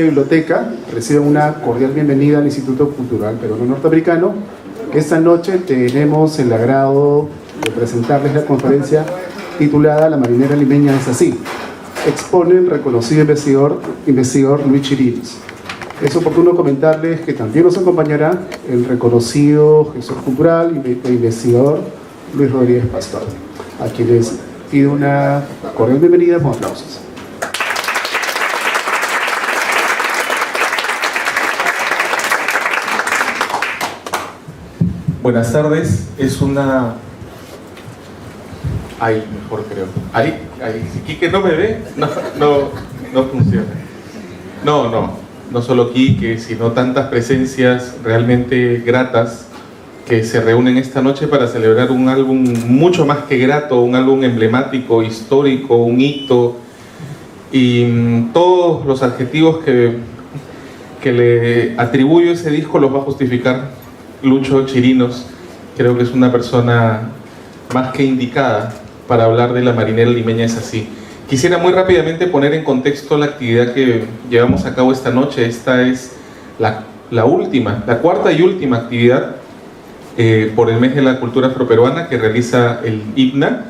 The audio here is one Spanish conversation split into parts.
Biblioteca, reciban una cordial bienvenida al Instituto Cultural Peruano Norteamericano. Esta noche tenemos el agrado de presentarles la conferencia titulada La marinera limeña es así. Expone el reconocido investigador Luis Chirinos. Es oportuno comentarles que también nos acompañará el reconocido gestor cultural e investigador Luis Rodríguez Pastor, a quienes pido una cordial bienvenida con aplausos. Buenas tardes, es una... Ahí, mejor creo. Ahí, si Quique no me ve, no funciona. No solo Quique, sino tantas presencias realmente gratas que se reúnen esta noche para celebrar un álbum mucho más que grato, un álbum emblemático, histórico, un hito, y todos los adjetivos que le atribuyo a ese disco los va a justificar Lucho Chirinos. Creo que es una persona más que indicada para hablar de La marinera limeña es así. Quisiera muy rápidamente poner en contexto la actividad que llevamos a cabo esta noche. Esta es la cuarta y última actividad por el mes de la cultura afroperuana que realiza el IPNA,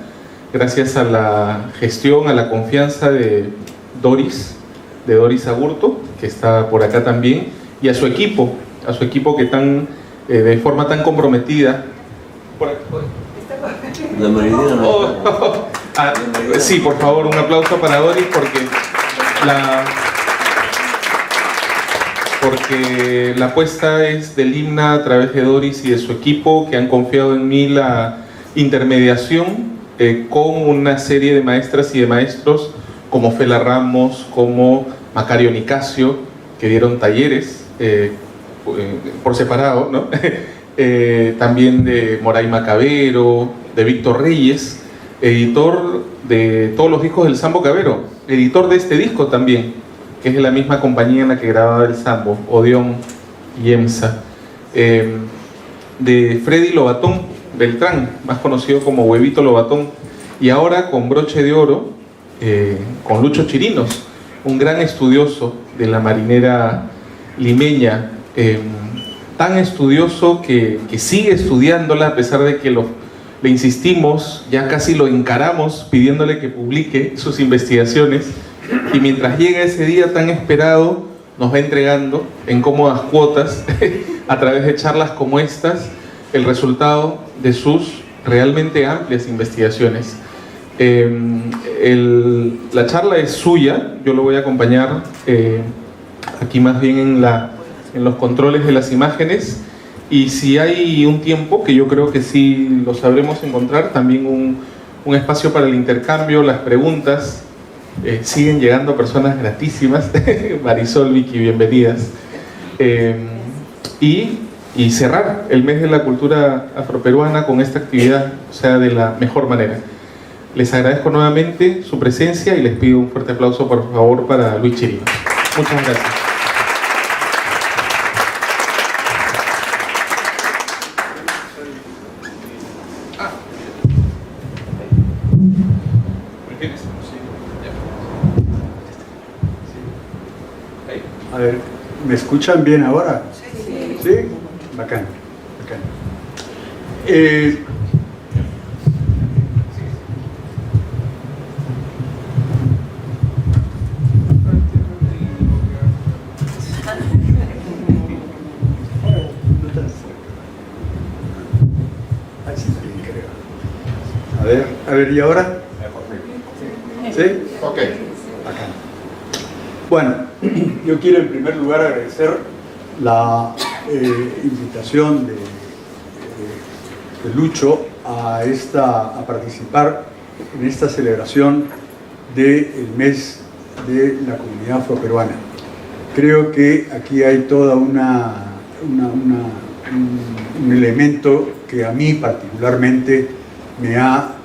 gracias a la gestión, a la confianza de Doris Agurto, que está por acá también, y a su equipo que de forma tan comprometida. La marinera no sí, por favor, un aplauso para Doris porque la apuesta es del IPNA a través de Doris y de su equipo, que han confiado en mí la intermediación con una serie de maestras y de maestros como Fela Ramos, como Macario Nicasio, que dieron talleres por separado, ¿no? También de Moraima Cabero, de Víctor Reyes, editor de todos los discos del Sambo Cabero, editor de este disco también, que es de la misma compañía en la que grababa el Sambo, Odeón y EMSA, de Freddy Lobatón Beltrán, más conocido como Huevito Lobatón, y ahora con broche de oro, con Lucho Chirinos, un gran estudioso de la marinera limeña, tan estudioso que sigue estudiándola a pesar de que le insistimos, ya casi lo encaramos pidiéndole que publique sus investigaciones, y mientras llega ese día tan esperado nos va entregando en cómodas cuotas a través de charlas como estas el resultado de sus realmente amplias investigaciones. La charla es suya, yo lo voy a acompañar aquí más bien en los controles de las imágenes, y si hay un tiempo, que yo creo que sí lo sabremos encontrar, también un espacio para el intercambio, las preguntas. Siguen llegando personas gratísimas. Marisol, Vicky, bienvenidas. Y cerrar el mes de la cultura afroperuana con esta actividad, o sea, de la mejor manera. Les agradezco nuevamente su presencia y les pido un fuerte aplauso, por favor, para Luis Chirinos. Muchas gracias. A ver, ¿me escuchan bien ahora? Sí. ¿Sí? Bacán. A ver, ¿y ahora? ¿Sí? Ok. Bacán. Bueno, yo quiero en primer lugar agradecer la invitación de Lucho a participar en esta celebración del mes de la comunidad afroperuana. Creo que aquí hay toda un elemento que a mí particularmente me ha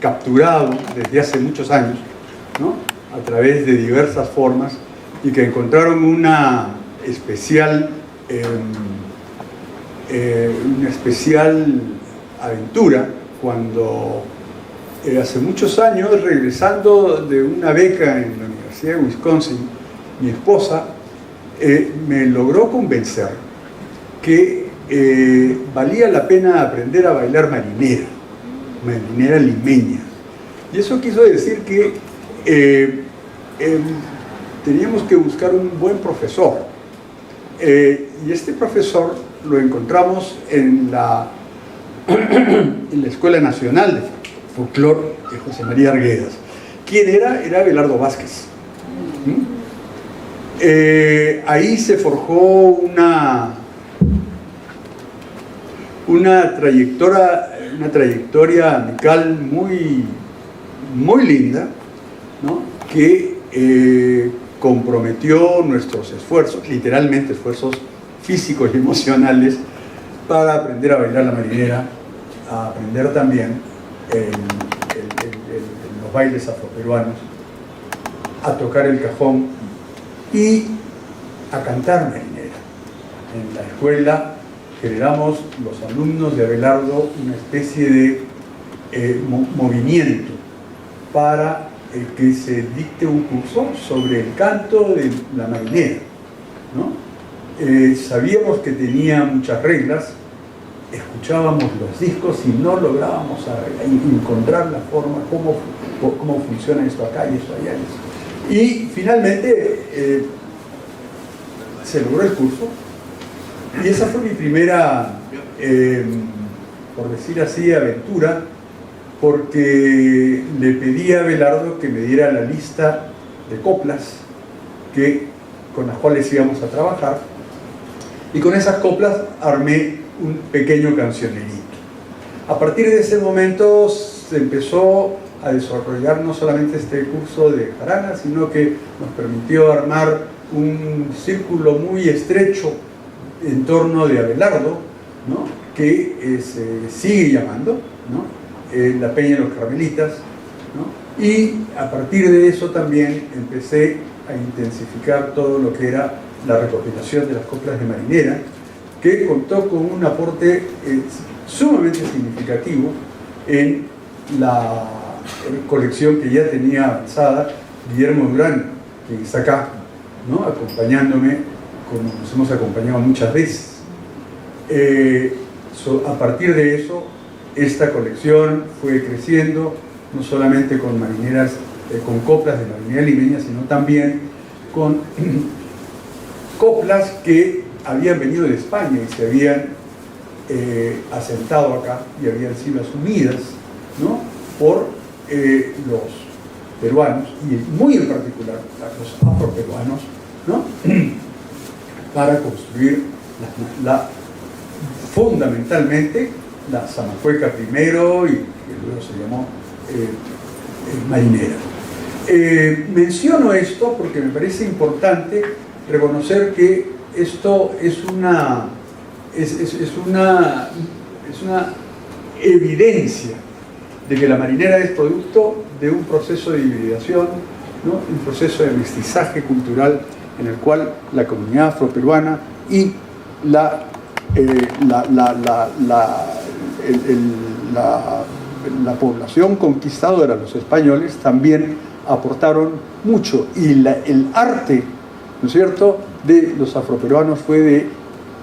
capturado desde hace muchos años, ¿no? A través de diversas formas, y que encontraron una especial aventura cuando hace muchos años, regresando de una beca en la Universidad de Wisconsin, mi esposa me logró convencer que valía la pena aprender a bailar marinera limeña. Y eso quiso decir que teníamos que buscar un buen profesor. Y este profesor lo encontramos en la Escuela Nacional de Folclore de José María Arguedas. ¿Quién era? Era Abelardo Vázquez. Ahí se forjó una trayectoria amical muy linda, ¿no? Que comprometió nuestros esfuerzos, literalmente esfuerzos físicos y emocionales, para aprender a bailar la marinera, a aprender también los bailes afroperuanos, a tocar el cajón y a cantar marinera. En la escuela generamos los alumnos de Abelardo una especie de movimiento para que se dicte un curso sobre el canto de la marinera, ¿no? Sabíamos que tenía muchas reglas, escuchábamos los discos y no lográbamos encontrar la forma, cómo funciona esto acá y esto allá. Y finalmente se logró el curso, y esa fue mi primera, por decir así, aventura, porque le pedí a Abelardo que me diera la lista de coplas con las cuales íbamos a trabajar, y con esas coplas armé un pequeño cancionerito. A partir de ese momento se empezó a desarrollar no solamente este curso de jarana, sino que nos permitió armar un círculo muy estrecho en torno de Abelardo, ¿no? Que se sigue llamando, ¿no? La Peña de los Carmelitas, ¿no? Y a partir de eso también empecé a intensificar todo lo que era la recopilación de las coplas de marinera, que contó con un aporte sumamente significativo en la colección que ya tenía avanzada Guillermo Durán, que está acá, ¿no? Acompañándome, como nos hemos acompañado muchas veces. A partir de eso, esta colección fue creciendo, no solamente con marineras, con coplas de marinera limeña, sino también con coplas que habían venido de España y se habían asentado acá y habían sido asumidas, ¿no? Por los peruanos, y muy en particular los afroperuanos, ¿no? Para construir fundamentalmente la Zamacueca primero, y que luego se llamó marinera. Menciono esto porque me parece importante reconocer que esto es una evidencia de que la marinera es producto de un proceso de hibridación, ¿no? Un proceso de mestizaje cultural en el cual la comunidad afroperuana y la población conquistadora, los españoles, también aportaron mucho, y el arte, ¿no es cierto?, de los afroperuanos fue de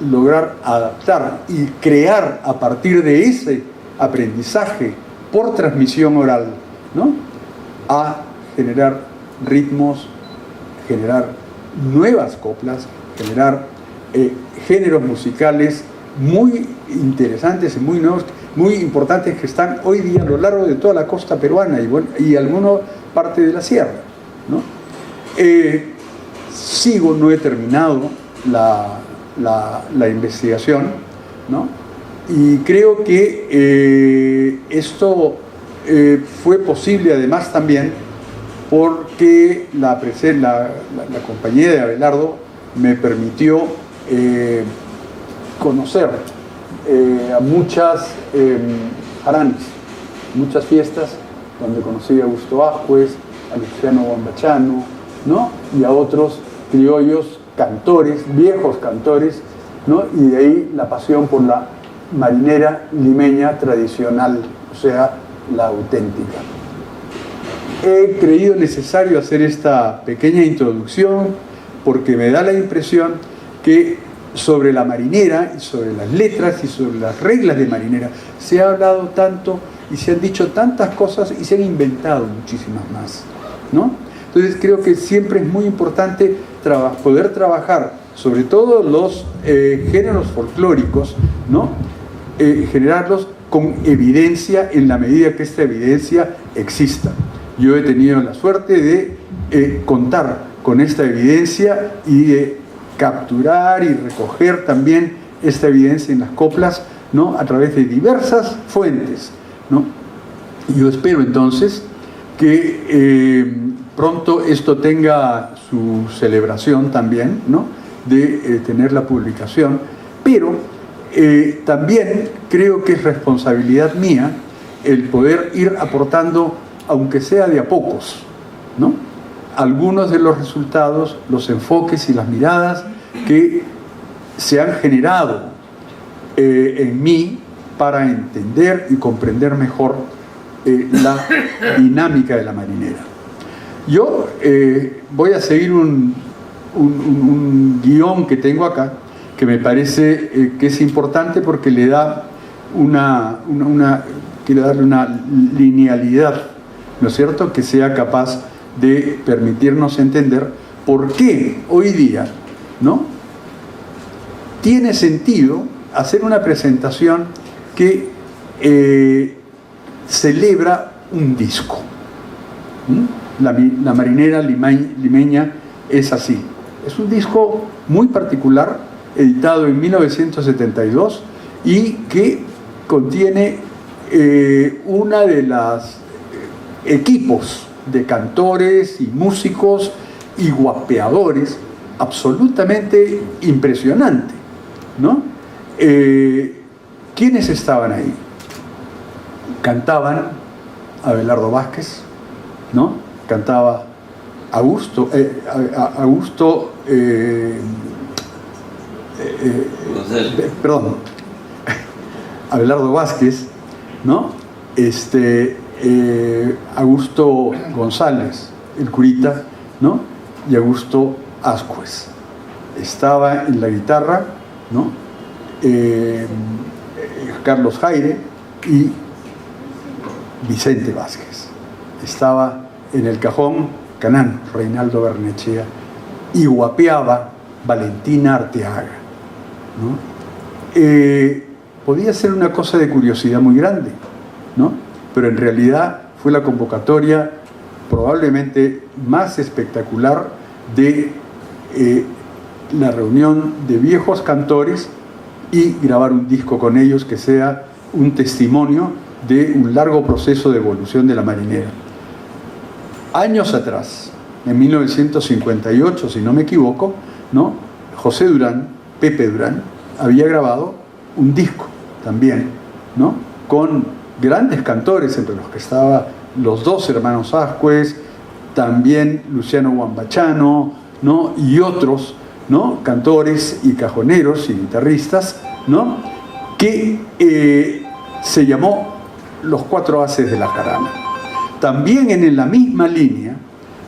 lograr adaptar y crear a partir de ese aprendizaje por transmisión oral, ¿no?, a generar ritmos, generar nuevas coplas, generar géneros musicales muy interesantes y muy nuevos, muy importantes, que están hoy día a lo largo de toda la costa peruana y alguna parte de la sierra, ¿no? No he terminado la investigación, ¿no? Y creo que esto fue posible además también porque la compañía de Abelardo me permitió conocer a muchas jaranas, muchas fiestas, donde conocí a Augusto Ascuez, a Luciano Bambachano, ¿no?, y a otros criollos cantores, viejos cantores, ¿no?, y de ahí la pasión por la marinera limeña tradicional, o sea, la auténtica. He creído necesario hacer esta pequeña introducción porque me da la impresión que sobre la marinera y sobre las letras y sobre las reglas de marinera se ha hablado tanto y se han dicho tantas cosas y se han inventado muchísimas más, ¿no? Entonces creo que siempre es muy importante poder trabajar sobre todo los géneros folclóricos, ¿no? Generarlos con evidencia en la medida que esta evidencia exista. Yo he tenido la suerte de contar con esta evidencia y de capturar y recoger también esta evidencia en las coplas, ¿no? A través de diversas fuentes, ¿no? Yo espero entonces que pronto esto tenga su celebración también, ¿no? De tener la publicación, pero también creo que es responsabilidad mía el poder ir aportando, aunque sea de a pocos, ¿no? Algunos de los resultados, los enfoques y las miradas que se han generado en mí para entender y comprender mejor la dinámica de la marinera. Yo voy a seguir un guión que tengo acá, que me parece que es importante porque le da quiero darle una linealidad, ¿no es cierto?, que sea capaz de permitirnos entender por qué hoy día, ¿no?, tiene sentido hacer una presentación que celebra un disco. La marinera limeña es así. Es un disco muy particular, editado en 1972 y que contiene una de las equipos de cantores y músicos y guapeadores absolutamente impresionante, ¿no? ¿Quiénes estaban ahí? Cantaban Abelardo Vázquez, ¿no? Cantaba Augusto Abelardo Vázquez, ¿no? Augusto González, el curita, ¿no? Y Augusto Ascuez. Estaba en la guitarra, ¿no? Carlos Jaire y Vicente Vázquez. Estaba en el cajón Canán, Reinaldo Barnechea, y guapeaba Valentina Arteaga, ¿no? Podía ser una cosa de curiosidad muy grande, ¿no? Pero en realidad fue la convocatoria probablemente más espectacular de la reunión de viejos cantores y grabar un disco con ellos que sea un testimonio de un largo proceso de evolución de la marinera. Años atrás, en 1958, si no me equivoco, ¿no?, José Durán, Pepe Durán, había grabado un disco también, ¿no?, con grandes cantores, entre los que estaban los dos hermanos Ascuez, también Luciano Guambachano, ¿no?, y otros, ¿no?, cantores y cajoneros y guitarristas, ¿no?, que se llamó Los Cuatro Haces de la Jarana. También en la misma línea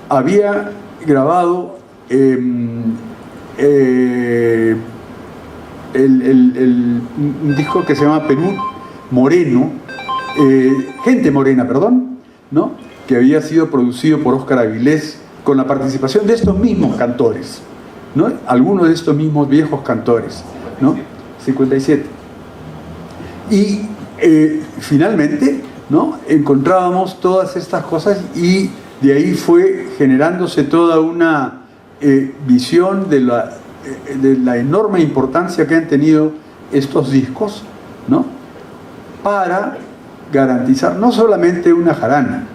había grabado un disco que se llama Perú Moreno, Gente Morena, perdón, ¿no?, que había sido producido por Óscar Avilés con la participación de estos mismos cantores, ¿no?, algunos de estos mismos viejos cantores, ¿no?, 57. Y finalmente, ¿no?, encontrábamos todas estas cosas y de ahí fue generándose toda una visión de la enorme importancia que han tenido estos discos, ¿no?, para garantizar no solamente una jarana,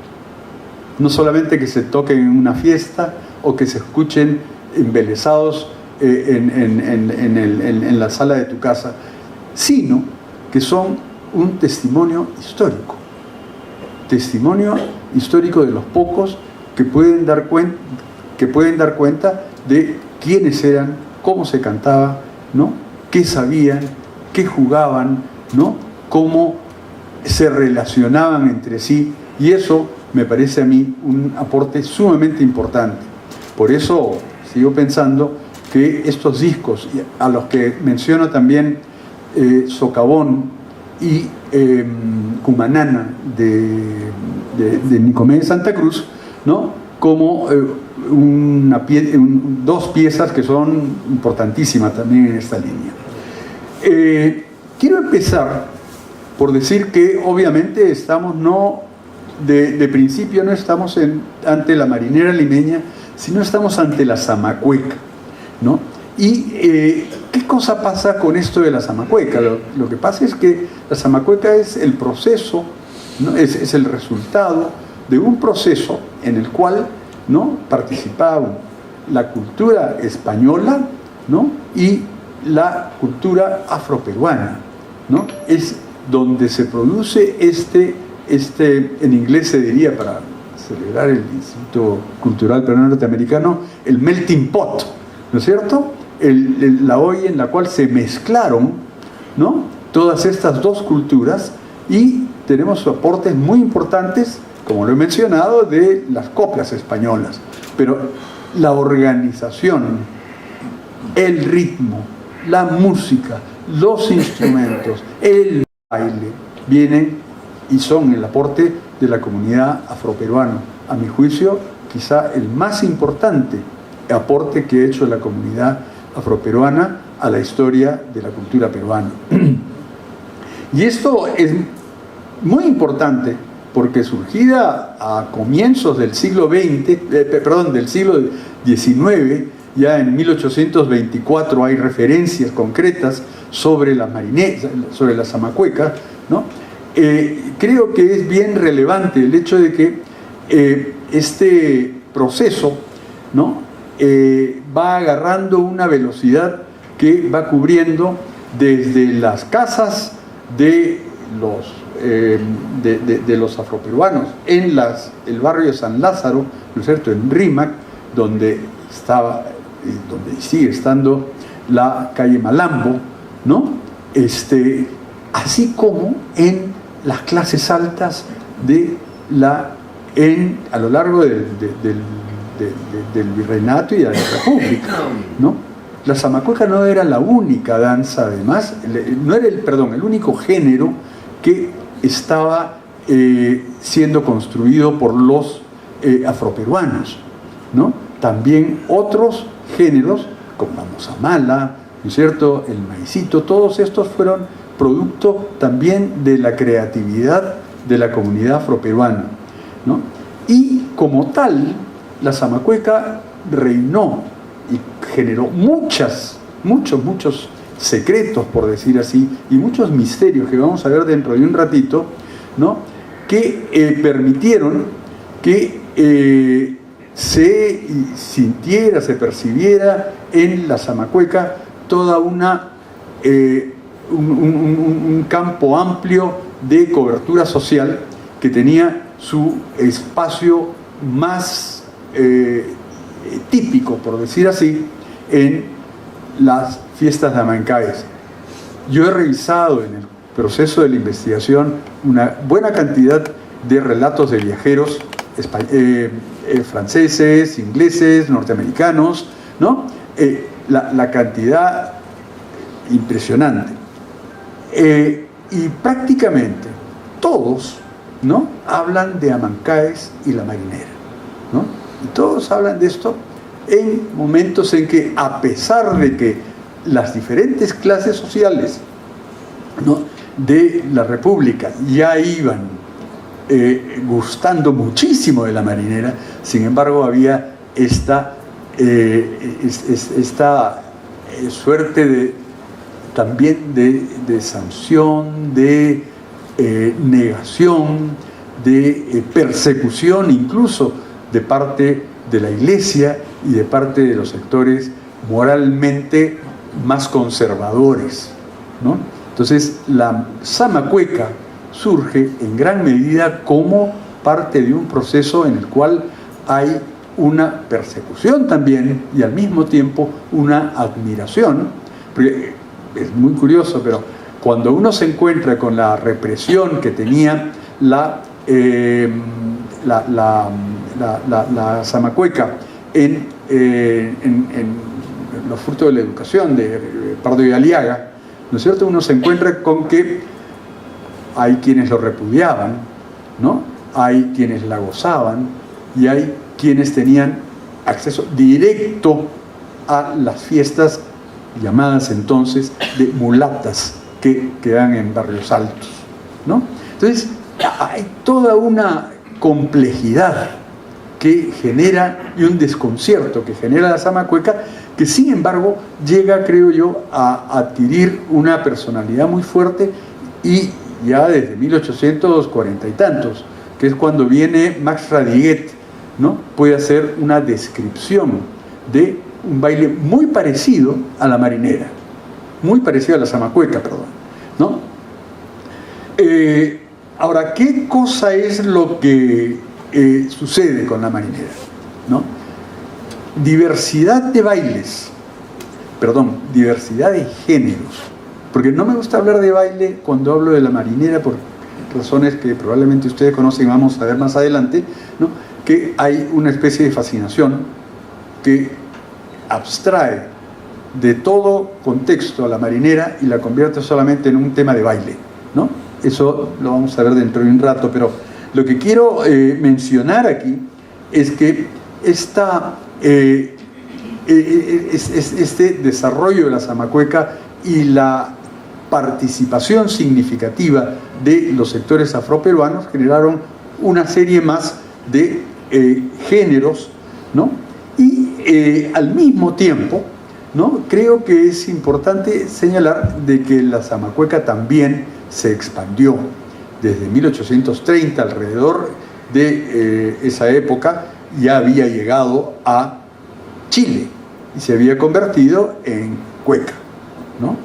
no solamente que se toquen en una fiesta o que se escuchen embelesados en la sala de tu casa, sino que son un testimonio histórico de los pocos que pueden dar cuenta de quiénes eran, cómo se cantaba, ¿no?, qué sabían, qué jugaban, ¿no?, cómo se relacionaban entre sí, y eso me parece a mí un aporte sumamente importante. Por eso sigo pensando que estos discos, a los que menciono también Socavón y Cumanana de Nicomé de Santa Cruz, ¿no? Como dos piezas que son importantísimas también en esta línea. Quiero empezar por decir que obviamente estamos de principio no estamos ante la marinera limeña, sino estamos ante la zamacueca, ¿no? Y ¿qué cosa pasa con esto de la zamacueca? Lo que pasa es que la zamacueca es el proceso, ¿no? Es el resultado de un proceso en el cual, ¿no?, participaban la cultura española, ¿no?, y la cultura afroperuana, ¿no? Es donde se produce en inglés se diría, para celebrar el Instituto Cultural Peruano Norteamericano, el melting pot, ¿no es cierto? La olla en la cual se mezclaron, ¿no?, todas estas dos culturas, y tenemos aportes muy importantes, como lo he mencionado, de las coplas españolas, pero la organización, el ritmo, la música, los instrumentos, el baile, vienen y son el aporte de la comunidad afroperuana. A mi juicio, quizá el más importante aporte que ha hecho la comunidad afroperuana a la historia de la cultura peruana. Y esto es muy importante porque, surgida a comienzos del siglo del siglo XIX, ya en 1824 hay referencias concretas sobre la zamacueca, ¿no? Creo que es bien relevante el hecho de que este proceso, ¿no?, va agarrando una velocidad que va cubriendo desde las casas de los afroperuanos en el barrio de San Lázaro, ¿no es cierto?, en Rímac, donde sigue estando la calle Malambo, ¿no? Así como en las clases altas a lo largo del virreinato y de la República, ¿no? La zamacueca no era la única danza, además, no era el único género que estaba siendo construido por los afroperuanos, ¿no? También otros géneros, como la mozamala, ¿no es cierto?, el maicito, todos estos fueron producto también de la creatividad de la comunidad afroperuana, ¿no? Y como tal, la zamacueca reinó y generó muchos secretos, por decir así, y muchos misterios que vamos a ver dentro de un ratito, ¿no?, que permitieron que se sintiera, se percibiera en la zamacueca toda un campo amplio de cobertura social que tenía su espacio más típico, por decir así, en las fiestas de Amancaes. Yo he revisado en el proceso de la investigación una buena cantidad de relatos de viajeros franceses, ingleses, norteamericanos, ¿no? La cantidad impresionante. Y prácticamente todos, ¿no?, hablan de Amancaes y la marinera, ¿no? Y todos hablan de esto en momentos en que, a pesar de que las diferentes clases sociales, ¿no?, de la República ya iban gustando muchísimo de la marinera, sin embargo había esta suerte también de sanción, de negación, de persecución, incluso de parte de la Iglesia y de parte de los sectores moralmente más conservadores, ¿no? Entonces, la zamacueca surge en gran medida como parte de un proceso en el cual hay una persecución también y al mismo tiempo una admiración, porque es muy curioso, pero cuando uno se encuentra con la represión que tenía la Zamacueca en los frutos de la educación de Pardo y Aliaga, ¿no es cierto? Uno se encuentra con que hay quienes lo repudiaban, ¿no? Hay quienes la gozaban y hay quienes tenían acceso directo a las fiestas llamadas entonces de mulatas que quedan en barrios altos, ¿no? Entonces hay toda una complejidad que genera y un desconcierto que genera la Zamacueca, que sin embargo llega, creo yo, a adquirir una personalidad muy fuerte, y ya desde 1840 y tantos, que es cuando viene Max Radiguet, ¿no? Puede hacer una descripción de un baile muy parecido a la marinera, muy parecido a la Zamacueca, perdón, ¿no? Ahora, ¿qué cosa es lo que sucede con la marinera, ¿no? Diversidad de bailes, perdón, diversidad de géneros, porque no me gusta hablar de baile cuando hablo de la marinera por razones que probablemente ustedes conocen y vamos a ver más adelante, ¿no? Que hay una especie de fascinación que abstrae de todo contexto a la marinera y la convierte solamente en un tema de baile, ¿no? Eso lo vamos a ver dentro de un rato, pero lo que quiero mencionar aquí es que este desarrollo de la Zamacueca y la participación significativa de los sectores afroperuanos generaron una serie más de géneros, ¿no? Y al mismo tiempo, ¿no? Creo que es importante señalar de que la Zamacueca también se expandió desde 1830, alrededor de esa época, ya había llegado a Chile y se había convertido en cueca, ¿no?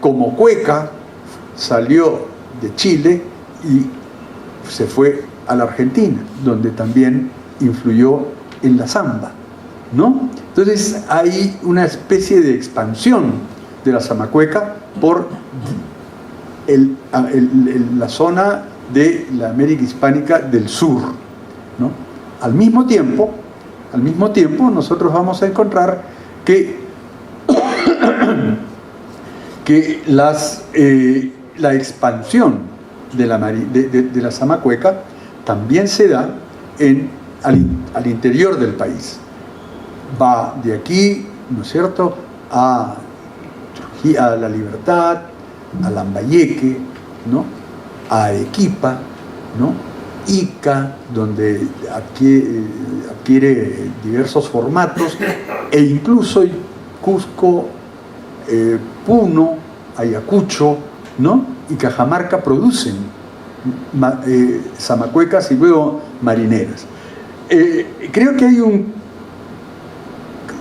Como cueca salió de Chile y se fue a la Argentina, donde también influyó en la samba, ¿no? Entonces hay una especie de expansión de la Zamacueca por la zona de la América Hispánica del Sur, ¿no? Al mismo tiempo nosotros vamos a encontrar que la expansión de la Zamacueca también se da al interior del país. Va de aquí, ¿no es cierto?, a La Libertad, a Lambayeque, ¿no?, a Arequipa, ¿no?, Ica, donde adquiere diversos formatos, e incluso Cusco, Puno, Ayacucho, ¿no?, y Cajamarca producen zamacuecas y luego marineras. Creo que hay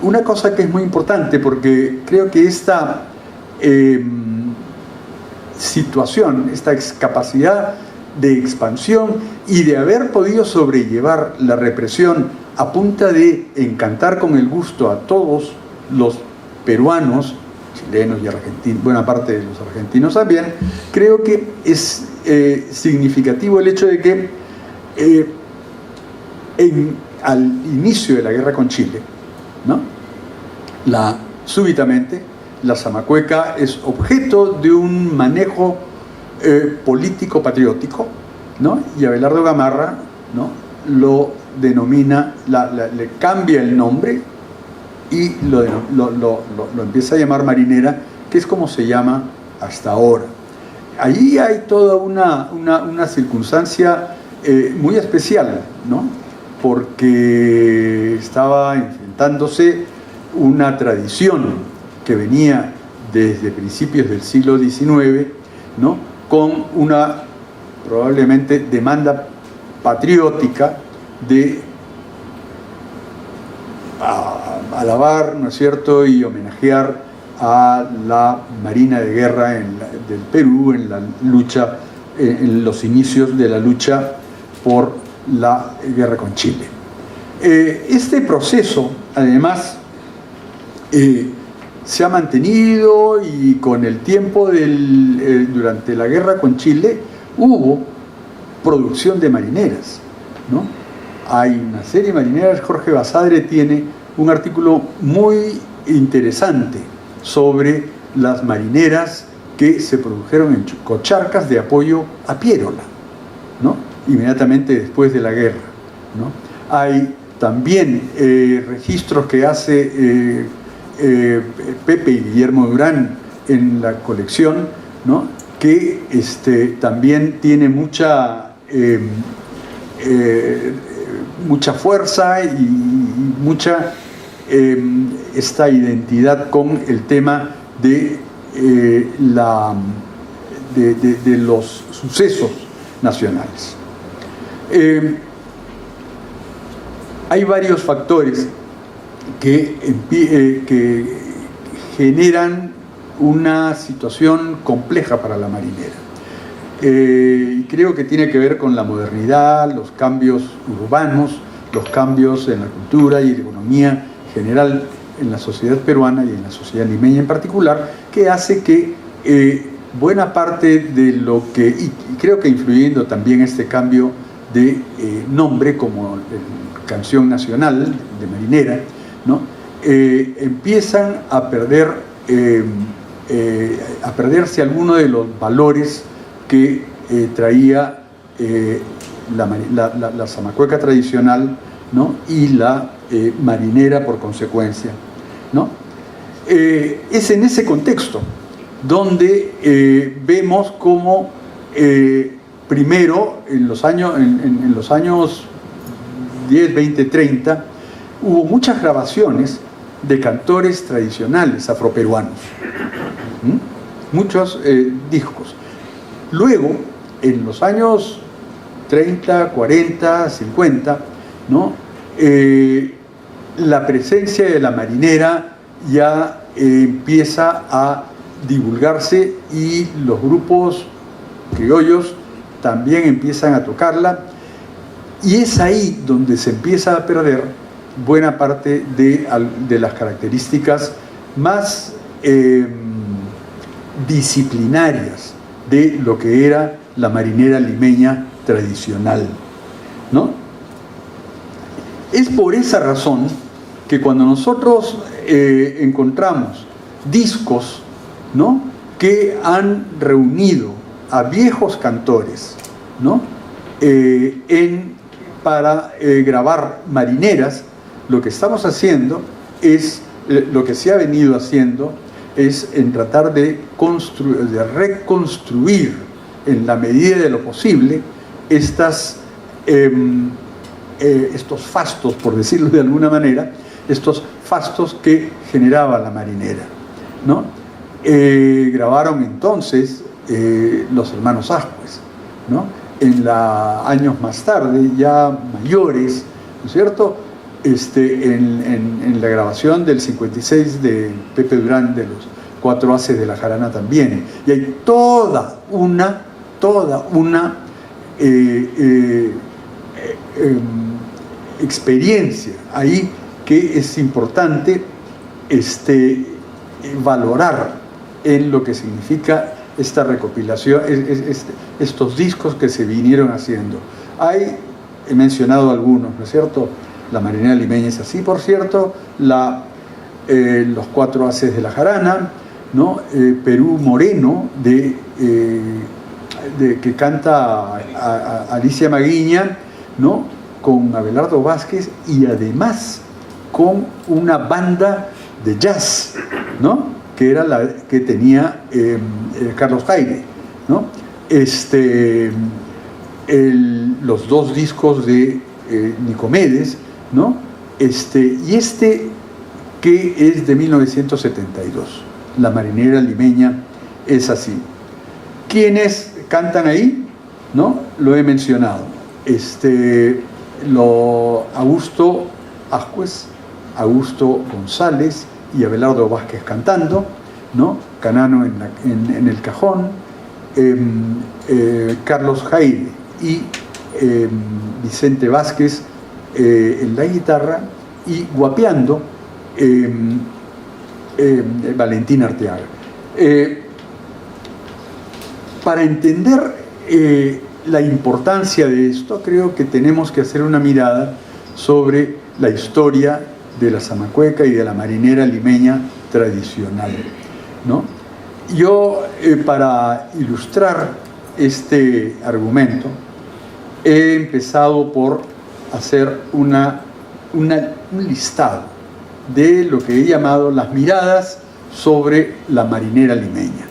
una cosa que es muy importante, porque creo que esta situación, esta capacidad de expansión y de haber podido sobrellevar la represión a punta de encantar con el gusto a todos los peruanos, chilenos y argentinos, buena parte de los argentinos también, creo que es significativo el hecho de que al inicio de la guerra con Chile, ¿no?, súbitamente la Zamacueca es objeto de un manejo político patriótico, ¿no?, y Abelardo Gamarra, ¿no?, lo denomina, le cambia el nombre y lo empieza a llamar marinera, que es como se llama hasta ahora. Allí hay toda una circunstancia muy especial, ¿no?, porque estaba enfrentándose una tradición que venía desde principios del siglo XIX, ¿no?, con una probablemente demanda patriótica de alabar, ¿no es cierto?, y homenajear a la Marina de Guerra del Perú en la lucha, en los inicios de la lucha por la guerra con Chile. Este proceso, además, se ha mantenido, y con el tiempo durante la guerra con Chile hubo producción de marineras, ¿no? Hay una serie de marineras. Jorge Basadre tiene un artículo muy interesante sobre las marineras que se produjeron en Cocharcas de apoyo a Piérola, ¿no? Inmediatamente después de la guerra, ¿no? Hay también registros que hace Pepe y Guillermo Durán en la colección, ¿no? Que también tiene mucha fuerza y mucha esta identidad con el tema de los sucesos nacionales. Hay varios factores que generan una situación compleja para la marinera. Y creo que tiene que ver con la modernidad, los cambios urbanos, los cambios en la cultura y la economía general en la sociedad peruana y en la sociedad limeña en particular, que hace que buena parte de lo que, y creo que influyendo también este cambio de nombre como canción nacional de marinera, ¿no? Empiezan a perderse algunos de los valores que traía la zamacueca tradicional, ¿no? Y la marinera por consecuencia, ¿no? Es en ese contexto donde vemos cómo primero en los años 10, 20, 30 hubo muchas grabaciones de cantores tradicionales afroperuanos, muchos discos. Luego, en los años 30, 40, 50, ¿no? La presencia de la marinera ya empieza a divulgarse y los grupos criollos también empiezan a tocarla, y es ahí donde se empieza a perder buena parte de las características más disciplinarias de lo que era la marinera limeña tradicional, ¿no? Es por esa razón que cuando nosotros encontramos discos, ¿no? Que han reunido a viejos cantores, ¿no? Para grabar marineras, lo que estamos haciendo es, lo que se ha venido haciendo es en tratar de reconstruir en la medida de lo posible estos fastos, por decirlo de alguna manera, estos fastos que generaba la marinera, ¿no? Grabaron entonces los hermanos Ascuez, ¿no? Años más tarde, ya mayores, ¿no es cierto? En la grabación del 56 de Pepe Durán, de los 4 haces de la jarana también, y hay toda una experiencia ahí que es importante valorar en lo que significa esta recopilación, estos discos que se vinieron haciendo. He mencionado algunos, ¿no es cierto? La marinera limeña es así, por cierto, los 4 haces de la jarana, ¿no? Perú Moreno, que canta a Alicia Maguiña, ¿no? Con Abelardo Vázquez, y además con una banda de jazz, ¿no? Que era la que tenía Carlos Jaime, ¿no? Los 2 discos de Nicomedes, ¿no? Y que es de 1972. La marinera limeña es así. ¿Quiénes cantan ahí? ¿No? Lo he mencionado. Augusto Ascuez, Augusto González y Abelardo Vázquez cantando, ¿no? Canano en el cajón, Carlos Jaime y Vicente Vázquez en la guitarra, y guapeando Valentín Arteaga. Para entender la importancia de esto, creo que tenemos que hacer una mirada sobre la historia de la zamacueca y de la marinera limeña tradicional, ¿no? Yo, para ilustrar este argumento, he empezado por hacer un listado de lo que he llamado las miradas sobre la marinera limeña,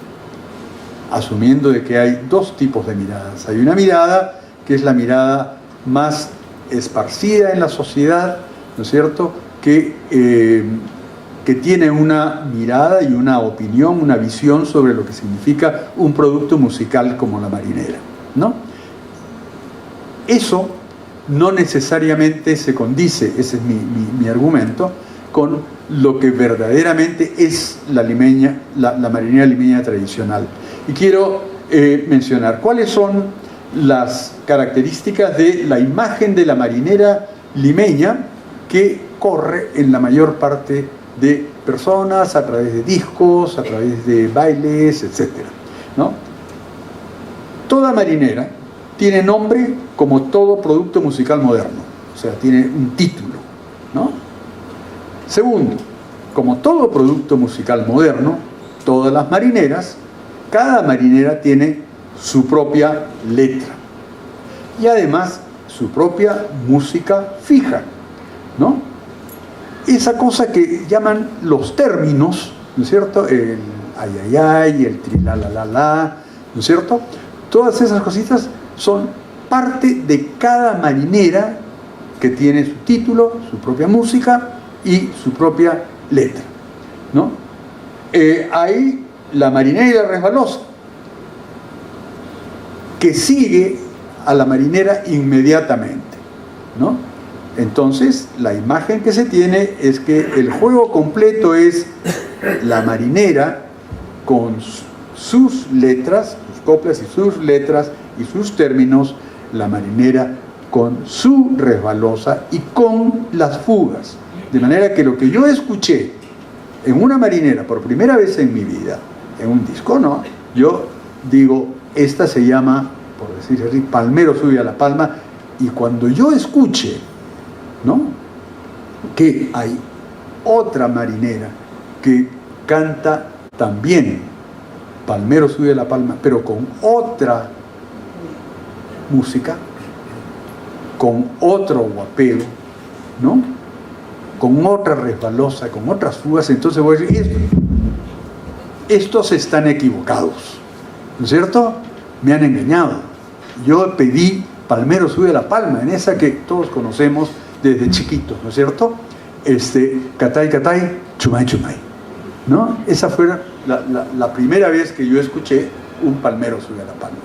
asumiendo de que hay dos tipos de miradas. Hay una mirada que es la mirada más esparcida en la sociedad, ¿no es cierto?, que tiene una mirada y una opinión, una visión sobre lo que significa un producto musical como la marinera, ¿no? Eso no necesariamente se condice, ese es mi argumento, con lo que verdaderamente es la marinera limeña tradicional. Y quiero mencionar cuáles son las características de la imagen de la marinera limeña que corre en la mayor parte de personas, a través de discos, a través de bailes, etc., ¿no? Toda marinera tiene nombre como todo producto musical moderno, o sea, tiene un título, ¿no? Segundo, como todo producto musical moderno, todas las marineras, cada marinera tiene su propia letra y además su propia música fija, ¿no? Esa cosa que llaman los términos, ¿no es cierto? El ay, ay, ay, el trilalalala, ¿no es cierto? Todas esas cositas son parte de cada marinera que tiene su título, su propia música y su propia letra, ¿no? Hay la marinera y la resbalosa, que sigue a la marinera inmediatamente, ¿no? Entonces, la imagen que se tiene es que el juego completo es la marinera con sus letras, sus coplas y sus letras y sus términos, la marinera con su resbalosa y con las fugas. De manera que lo que yo escuché en una marinera por primera vez en mi vida, en un disco, ¿no? Yo digo, esta se llama, por decir así, Palmero sube a la palma, y cuando yo escuche, ¿no?, que hay otra marinera que canta también Palmero sube a la palma, pero con otra música, con otro guapeo, ¿no?, con otra resbalosa, con otras fugas, entonces voy a decir, estos están equivocados, ¿no es cierto? Me han engañado. Yo pedí Palmero sube a la palma, en esa que todos conocemos desde chiquitos, ¿no es cierto? Catay, catay, chumay, chumay, ¿no? Esa fue la primera vez que yo escuché un Palmero sube a la palma,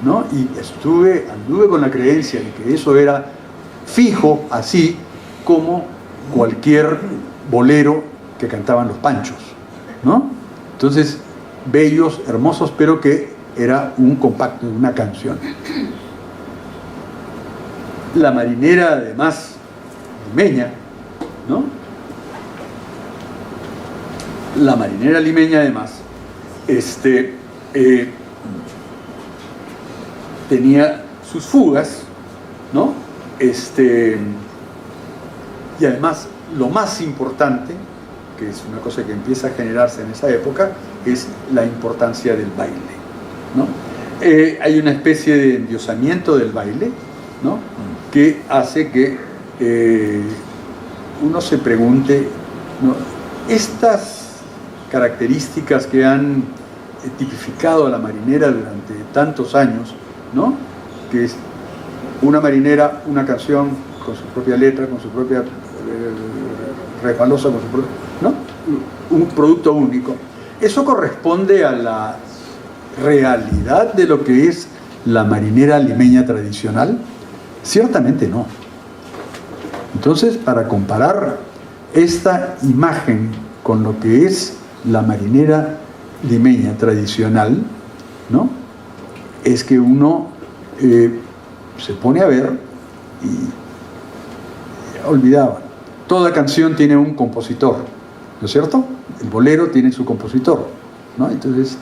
¿no? Y anduve con la creencia de que eso era fijo, así como cualquier bolero que cantaban los Panchos, ¿no? Entonces, bellos, hermosos, pero que era un compacto, una canción. La marinera, además, limeña, ¿no? La marinera limeña, además, tenía sus fugas, ¿no? Y además, lo más importante, que es una cosa que empieza a generarse en esa época, es la importancia del baile, ¿no? Hay una especie de endiosamiento del baile, ¿no?, que hace que uno se pregunte, ¿no?, estas características que han tipificado a la marinera durante tantos años, ¿no?, que es una marinera, una canción con su propia letra, con su propia resbalosa, con su propia, ¿no?, un producto único. ¿Eso corresponde a la realidad de lo que es la marinera limeña tradicional? Ciertamente no. Entonces, para comparar esta imagen con lo que es la marinera limeña tradicional, ¿no?, es que uno se pone a ver y olvidaba. Toda canción tiene un compositor, ¿no es cierto? El bolero tiene su compositor, ¿no? Entonces,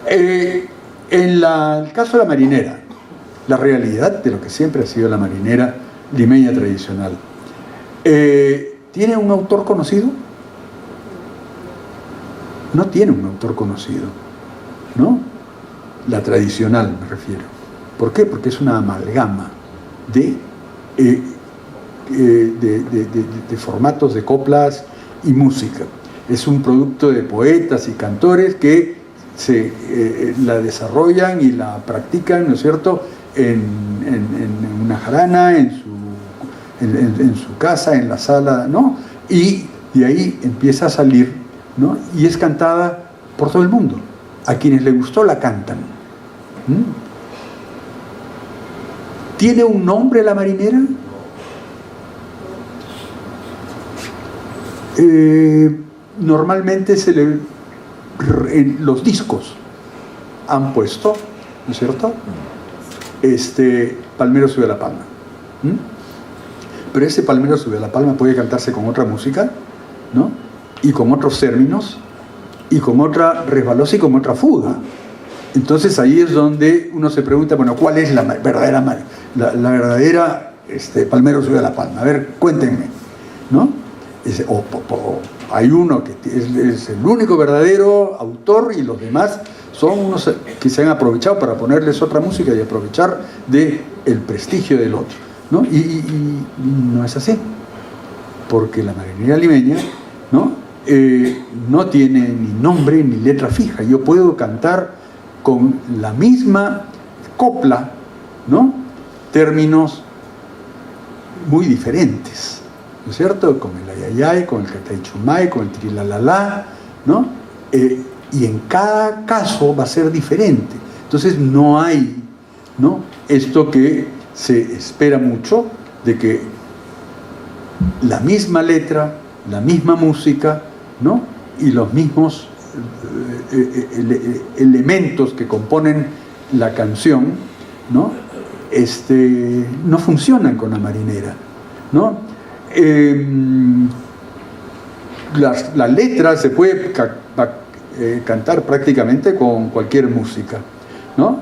el caso de la marinera, la realidad de lo que siempre ha sido la marinera limeña tradicional, ¿tiene un autor conocido? No tiene un autor conocido, ¿no? La tradicional me refiero. ¿Por qué? Porque es una amalgama de formatos de coplas y música. Es un producto de poetas y cantores que la desarrollan y la practican, ¿no es cierto?, en una jarana, en su casa, en la sala, ¿no? Y de ahí empieza a salir, ¿no? Y es cantada por todo el mundo. A quienes les gustó la cantan. ¿Tiene un nombre la marinera? Normalmente en los discos han puesto, ¿no es cierto?, Palmero sube a la palma. Pero ese Palmero sube a la palma puede cantarse con otra música, ¿no? Y con otros términos, y con otra resbalosa y con otra fuga. Entonces ahí es donde uno se pregunta, bueno, ¿cuál es la verdadera Palmero sube a la palma? A ver, cuéntenme, ¿no? Hay uno que es el único verdadero autor y los demás son unos que se han aprovechado para ponerles otra música y aprovechar del prestigio del otro, ¿no? Y no es así, porque la marinera limeña, ¿no?, no tiene ni nombre ni letra fija. Yo puedo cantar con la misma copla, ¿no?, términos muy diferentes, ¿no es cierto?, con el ayayay, con el cataychumay, con el trilalala, ¿no? Y en cada caso va a ser diferente. Entonces no hay, ¿no?, esto que se espera mucho, de que la misma letra, la misma música, ¿no?, y los mismos elementos que componen la canción, ¿no?, no funcionan con la marinera, ¿no? La letra se puede cantar prácticamente con cualquier música, ¿no?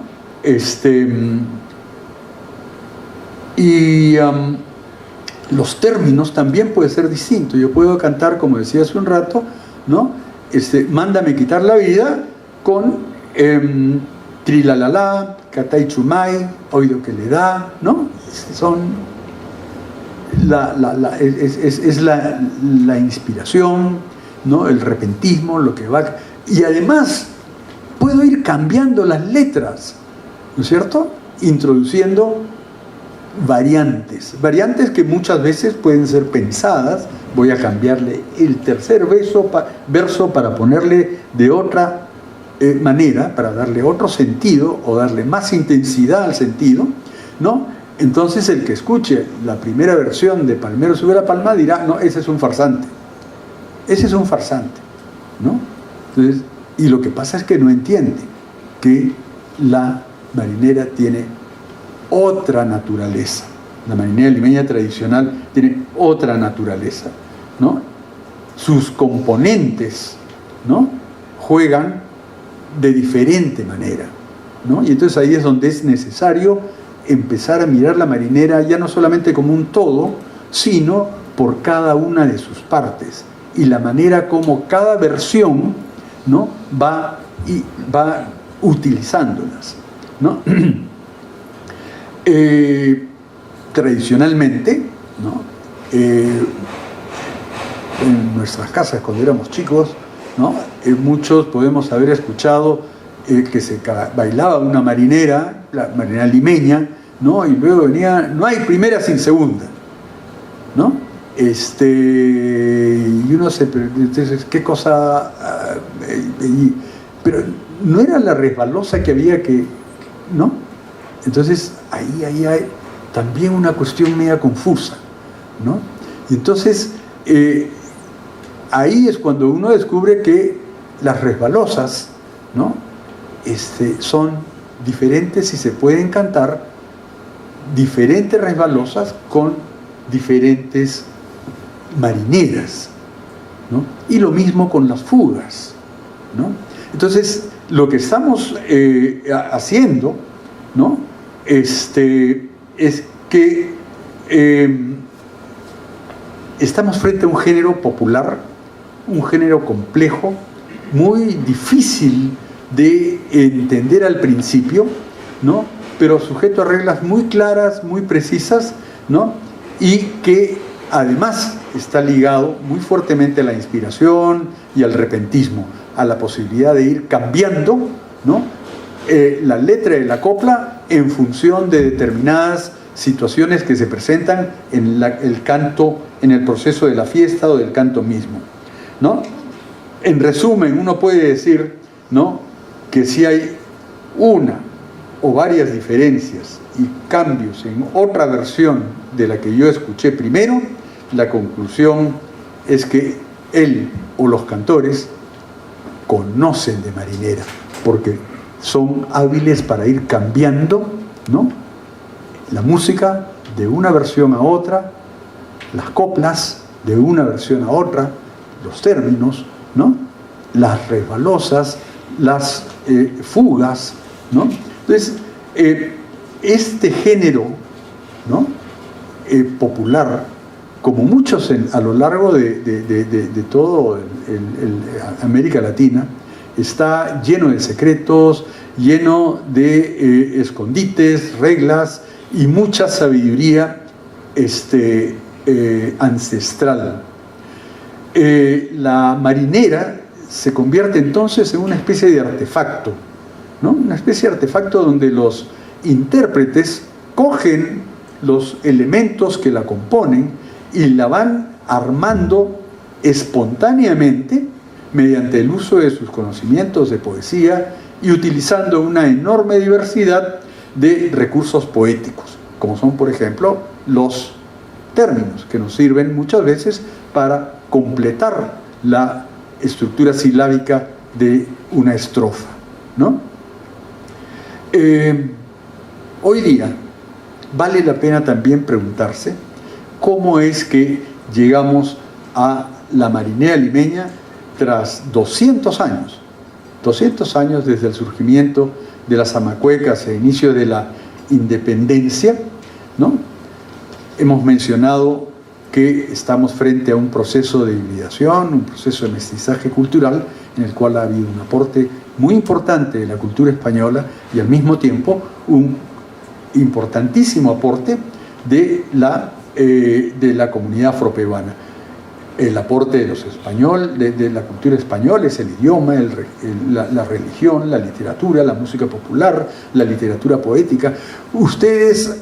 Los términos también pueden ser distintos. Yo puedo cantar, como decía hace un rato, ¿no?, mándame quitar la vida, con trilalala, cataychumay, oído que le da, ¿no? Es la inspiración, ¿no?, el repentismo, lo que va. Y además puedo ir cambiando las letras, ¿no es cierto?, introduciendo variantes que muchas veces pueden ser pensadas. Voy a cambiarle el tercer verso para ponerle de otra manera, para darle otro sentido o darle más intensidad al sentido, ¿no? Entonces el que escuche la primera versión de Palmero sube a la palma dirá, no, ese es un farsante, ¿no? Entonces, y lo que pasa es que no entiende que la marinera tiene otra naturaleza. La marinera limeña tradicional tiene otra naturaleza, ¿no? Sus componentes, ¿no?, juegan de diferente manera, ¿no? Y entonces ahí es donde es necesario empezar a mirar la marinera ya no solamente como un todo, sino por cada una de sus partes y la manera como cada versión, ¿no?, va utilizándolas, ¿no? Tradicionalmente, ¿no?, en nuestras casas cuando éramos chicos, ¿no?, muchos podemos haber escuchado que se bailaba una marinera, la marinera limeña, ¿no?, y luego venía, no hay primera sin segunda, ¿no? Y uno se pregunta, entonces, ¿qué cosa? Pero no era la resbalosa que había que, ¿no? Entonces ahí hay también una cuestión media confusa, ¿no? Y entonces ahí es cuando uno descubre que las resbalosas, ¿no?, son diferentes y se pueden cantar diferentes resbalosas con diferentes marineras, ¿no? Y lo mismo con las fugas, ¿no? Entonces, lo que estamos haciendo, ¿no? Es que estamos frente a un género popular, un género complejo, muy difícil de entender al principio, ¿no? Pero sujeto a reglas muy claras, muy precisas, ¿no? Y que además está ligado muy fuertemente a la inspiración y al repentismo, a la posibilidad de ir cambiando, ¿no? La letra de la copla en función de determinadas situaciones que se presentan en el canto, en el proceso de la fiesta o del canto mismo, ¿no? En resumen, uno puede decir, ¿no?, que si hay una o varias diferencias y cambios en otra versión de la que yo escuché primero, la conclusión es que él o los cantores conocen de marinera, porque son hábiles para ir cambiando, ¿no?, la música de una versión a otra, las coplas de una versión a otra, los términos, ¿no?, las resbalosas, las fugas, ¿no? Entonces, este género, ¿no?, popular, como muchos a lo largo de todo América Latina, está lleno de secretos, lleno de escondites, reglas y mucha sabiduría ancestral. La marinera se convierte entonces en una especie de artefacto, ¿no? Una especie de artefacto donde los intérpretes cogen los elementos que la componen y la van armando espontáneamente mediante el uso de sus conocimientos de poesía y utilizando una enorme diversidad de recursos poéticos, como son, por ejemplo, los términos, que nos sirven muchas veces para completar la estructura silábica de una estrofa, ¿no? Hoy día vale la pena también preguntarse cómo es que llegamos a la marinera limeña tras 200 años desde el surgimiento de las zamacuecas e inicio de la independencia, ¿no? Hemos mencionado que estamos frente a un proceso de hibridación, un proceso de mestizaje cultural, en el cual ha habido un aporte muy importante de la cultura española y al mismo tiempo un importantísimo aporte de la comunidad afroperuana. El aporte de los españoles, de la cultura española, es el idioma, la religión, la literatura, la música popular, la literatura poética. ¿Ustedes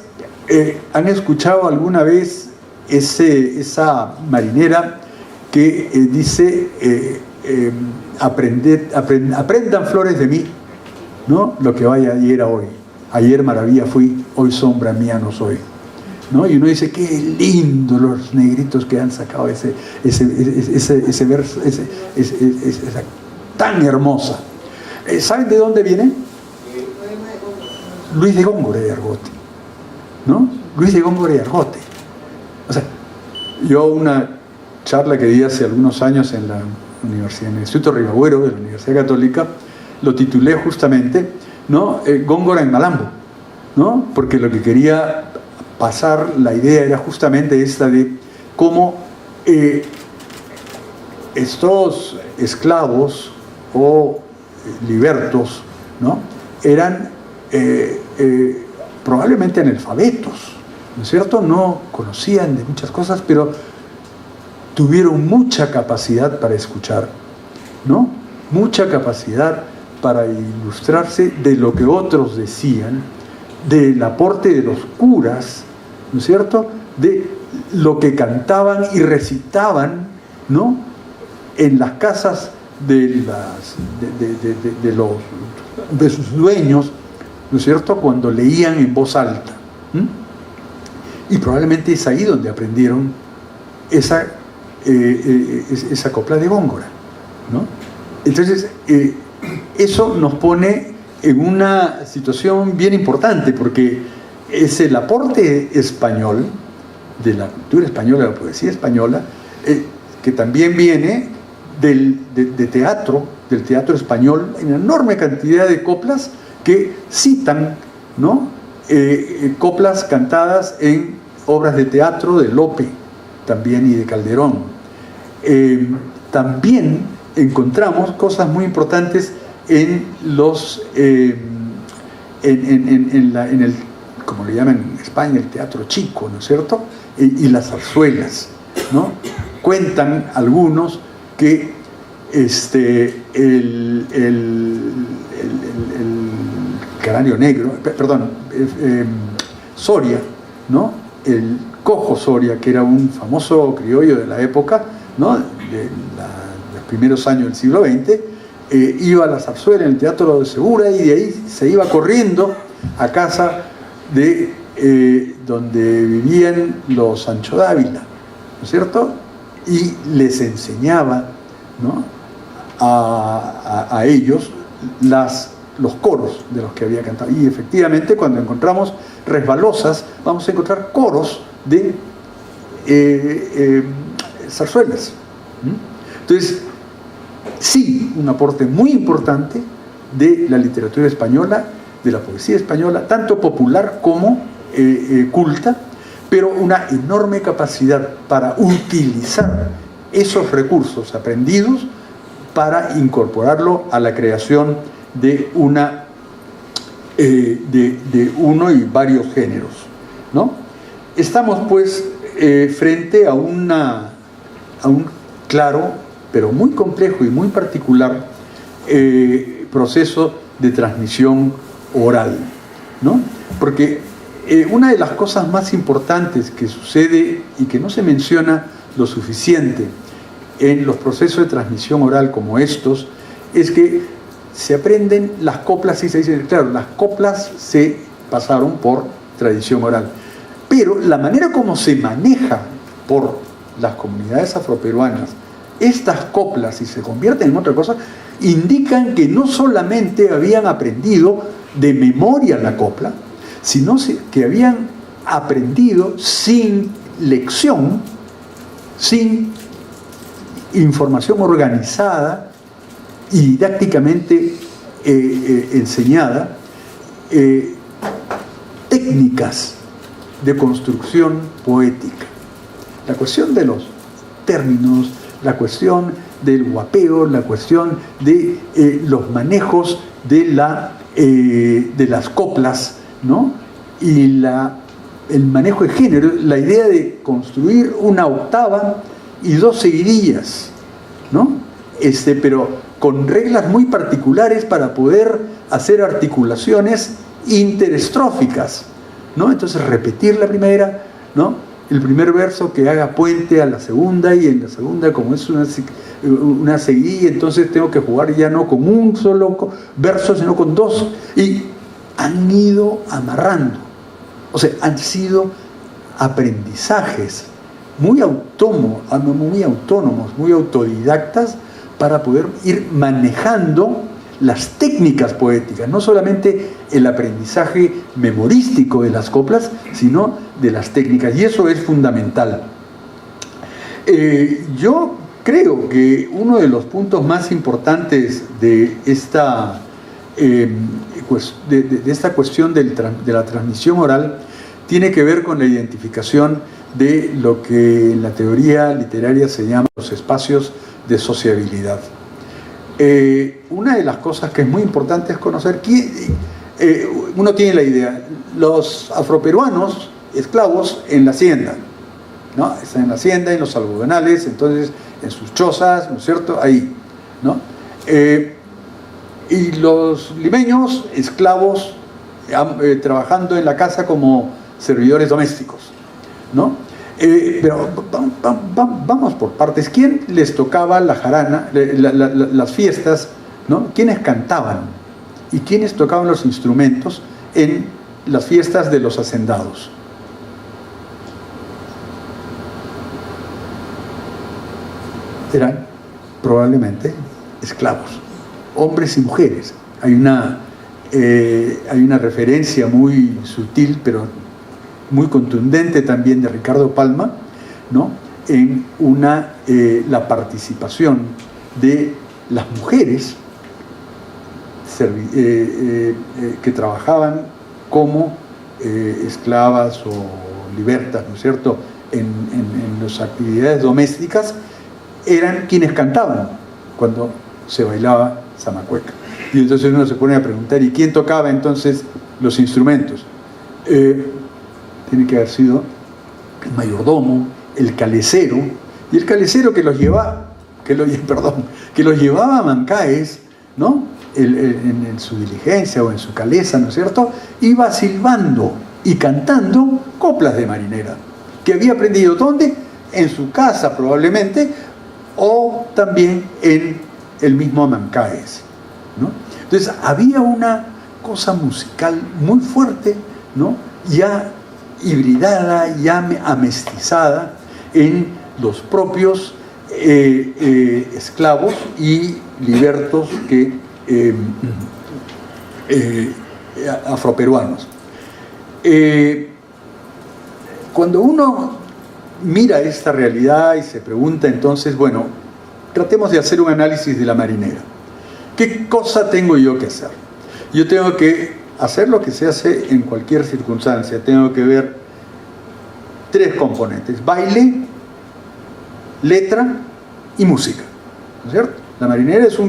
han escuchado alguna vez esa marinera que dice aprendan flores de mí, ¿no?, lo que vaya ayer a hoy? Ayer maravilla fui, hoy sombra mía no soy, ¿no? Y uno dice, qué lindo los negritos que han sacado ese verso, esa tan hermosa. ¿Saben de dónde viene? Luis de Góngora de Argote, ¿no? Luis de Góngora de Argote. O sea, yo una charla que di hace algunos años en la universidad, en el Instituto Ribagüero de la Universidad Católica, lo titulé justamente, ¿no?, Góngora en Malambo, ¿no? Porque lo que quería pasar, la idea era justamente esta de cómo estos esclavos o libertos, ¿no?, eran probablemente analfabetos, ¿no es cierto? No conocían de muchas cosas, pero tuvieron mucha capacidad para escuchar, ¿no? Mucha capacidad para ilustrarse de lo que otros decían, del aporte de los curas, ¿no es cierto?, de lo que cantaban y recitaban, ¿no?, en las casas de sus dueños, ¿no es cierto?, cuando leían en voz alta. Y probablemente es ahí donde aprendieron esa copla de Góngora, ¿no? Entonces, eso nos pone en una situación bien importante, porque es el aporte español, de la cultura española, de la poesía española, que también viene de teatro, del teatro español, en enorme cantidad de coplas que citan, ¿no? Coplas cantadas en obras de teatro de Lope también y de Calderón. También encontramos cosas muy importantes en los en el, como le llaman en España, el teatro chico, ¿no es cierto? Y las zarzuelas, ¿no? Cuentan algunos que el Canario Negro, perdón, Soria, ¿no? El Cojo Soria, que era un famoso criollo de la época, ¿no? De los primeros años del siglo XX, iba a la zarzuela en el Teatro de Segura y de ahí se iba corriendo a casa de donde vivían los Sancho Dávila, ¿no es cierto? Y les enseñaba, ¿no? a ellos los coros de los que había cantado. Y efectivamente, cuando encontramos resbalosas, vamos a encontrar coros de zarzuelas. Entonces, sí, un aporte muy importante de la literatura española, de la poesía española, tanto popular como culta, pero una enorme capacidad para utilizar esos recursos aprendidos para incorporarlo a la creación de de uno y varios géneros, ¿no? Estamos pues frente a un claro, pero muy complejo y muy particular proceso de transmisión oral, ¿no? Porque una de las cosas más importantes que sucede y que no se menciona lo suficiente en los procesos de transmisión oral como estos es que se aprenden las coplas y se dice, claro, las coplas se pasaron por tradición oral, pero la manera como se maneja por las comunidades afroperuanas estas coplas y se convierten en otra cosa, indican que no solamente habían aprendido de memoria la copla, sino que habían aprendido sin lección, sin información organizada y didácticamente enseñada, técnicas de construcción poética. La cuestión de los términos, la cuestión del guapeo, la cuestión de los manejos de las coplas, ¿no? Y el manejo de género, la idea de construir una octava y dos seguidillas, ¿no? Pero con reglas muy particulares para poder hacer articulaciones interestróficas, ¿no? Entonces repetir la primera, ¿no? El primer verso que haga puente a la segunda, y en la segunda, como es una seguidilla, entonces tengo que jugar ya no con un solo verso, sino con dos, y han ido amarrando. O sea, han sido aprendizajes muy autónomos, muy autodidactas, para poder ir manejando las técnicas poéticas, no solamente el aprendizaje memorístico de las coplas, sino de las técnicas, y eso es fundamental. Yo creo que uno de los puntos más importantes de esta cuestión de la transmisión oral tiene que ver con la identificación de lo que en la teoría literaria se llama los espacios de sociabilidad. Una de las cosas que es muy importante es conocer uno tiene la idea, los afroperuanos esclavos en la hacienda, ¿no? Están en la hacienda, en los algodonales, entonces en sus chozas, ¿no es cierto? Ahí, ¿no? Y los limeños esclavos trabajando en la casa como servidores domésticos, ¿no? Pero vamos por partes. ¿Quién les tocaba la jarana, las fiestas, ¿no? ¿Quiénes cantaban? ¿Y quiénes tocaban los instrumentos en las fiestas de los hacendados? Eran probablemente esclavos, hombres y mujeres. Hay una referencia muy sutil, pero muy contundente también de Ricardo Palma, ¿no? En la participación de las mujeres que trabajaban como esclavas o libertas, ¿no es cierto?, en las actividades domésticas, eran quienes cantaban cuando se bailaba zamacueca. Y entonces uno se pone a preguntar, ¿y quién tocaba entonces los instrumentos? Tiene que haber sido el mayordomo, el calecero, y el calecero que los llevaba a Mancaes, ¿no?, en su diligencia o en su caleza, ¿no es cierto?, iba silbando y cantando coplas de marinera, que había aprendido ¿dónde? En su casa probablemente, o también en el mismo Mancaes, ¿no? Entonces había una cosa musical muy fuerte, ¿no?, ya hibridada, ya amestizada en los propios esclavos y libertos afroperuanos. Cuando uno mira esta realidad y se pregunta entonces, bueno, tratemos de hacer un análisis de la marinera. ¿Qué cosa tengo yo que hacer? Yo tengo que hacer lo que se hace en cualquier circunstancia. Tengo que ver tres componentes: baile, letra y música, ¿no es cierto? La marinera es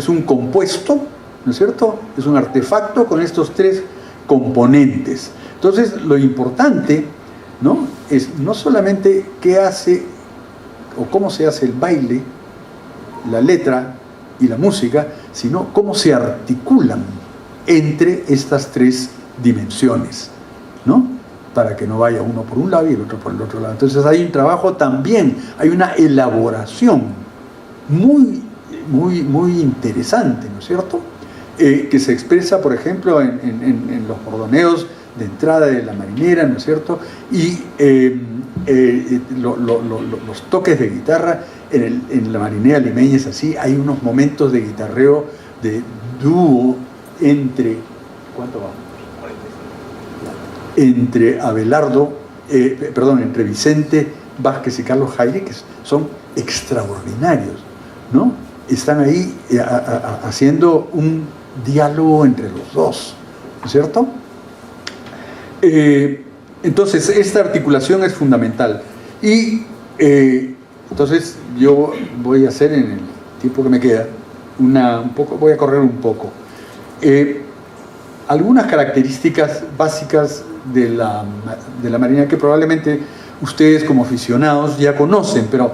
un compuesto, ¿no es cierto? Es un artefacto con estos tres componentes. Entonces, lo importante, ¿no?, es no solamente qué hace o cómo se hace el baile, la letra y la música, sino cómo se articulan entre estas tres dimensiones, ¿no?, para que no vaya uno por un lado y el otro por el otro lado. Entonces hay un trabajo también, hay una elaboración muy interesante, ¿no es cierto?, que se expresa, por ejemplo, en los bordoneos de entrada de la marinera, ¿no es cierto?, y los toques de guitarra en la marinera limeña es así. Hay unos momentos de guitarreo, de dúo entre, ¿cuánto va?, entre entre Vicente Vázquez y Carlos Jaire, que son extraordinarios, ¿no? Están ahí haciendo un diálogo entre los dos, ¿no es cierto? Entonces, esta articulación es fundamental. Y entonces yo voy a hacer, en el tiempo que me queda, voy a correr un poco. Algunas características básicas de la marinera que probablemente ustedes como aficionados ya conocen, pero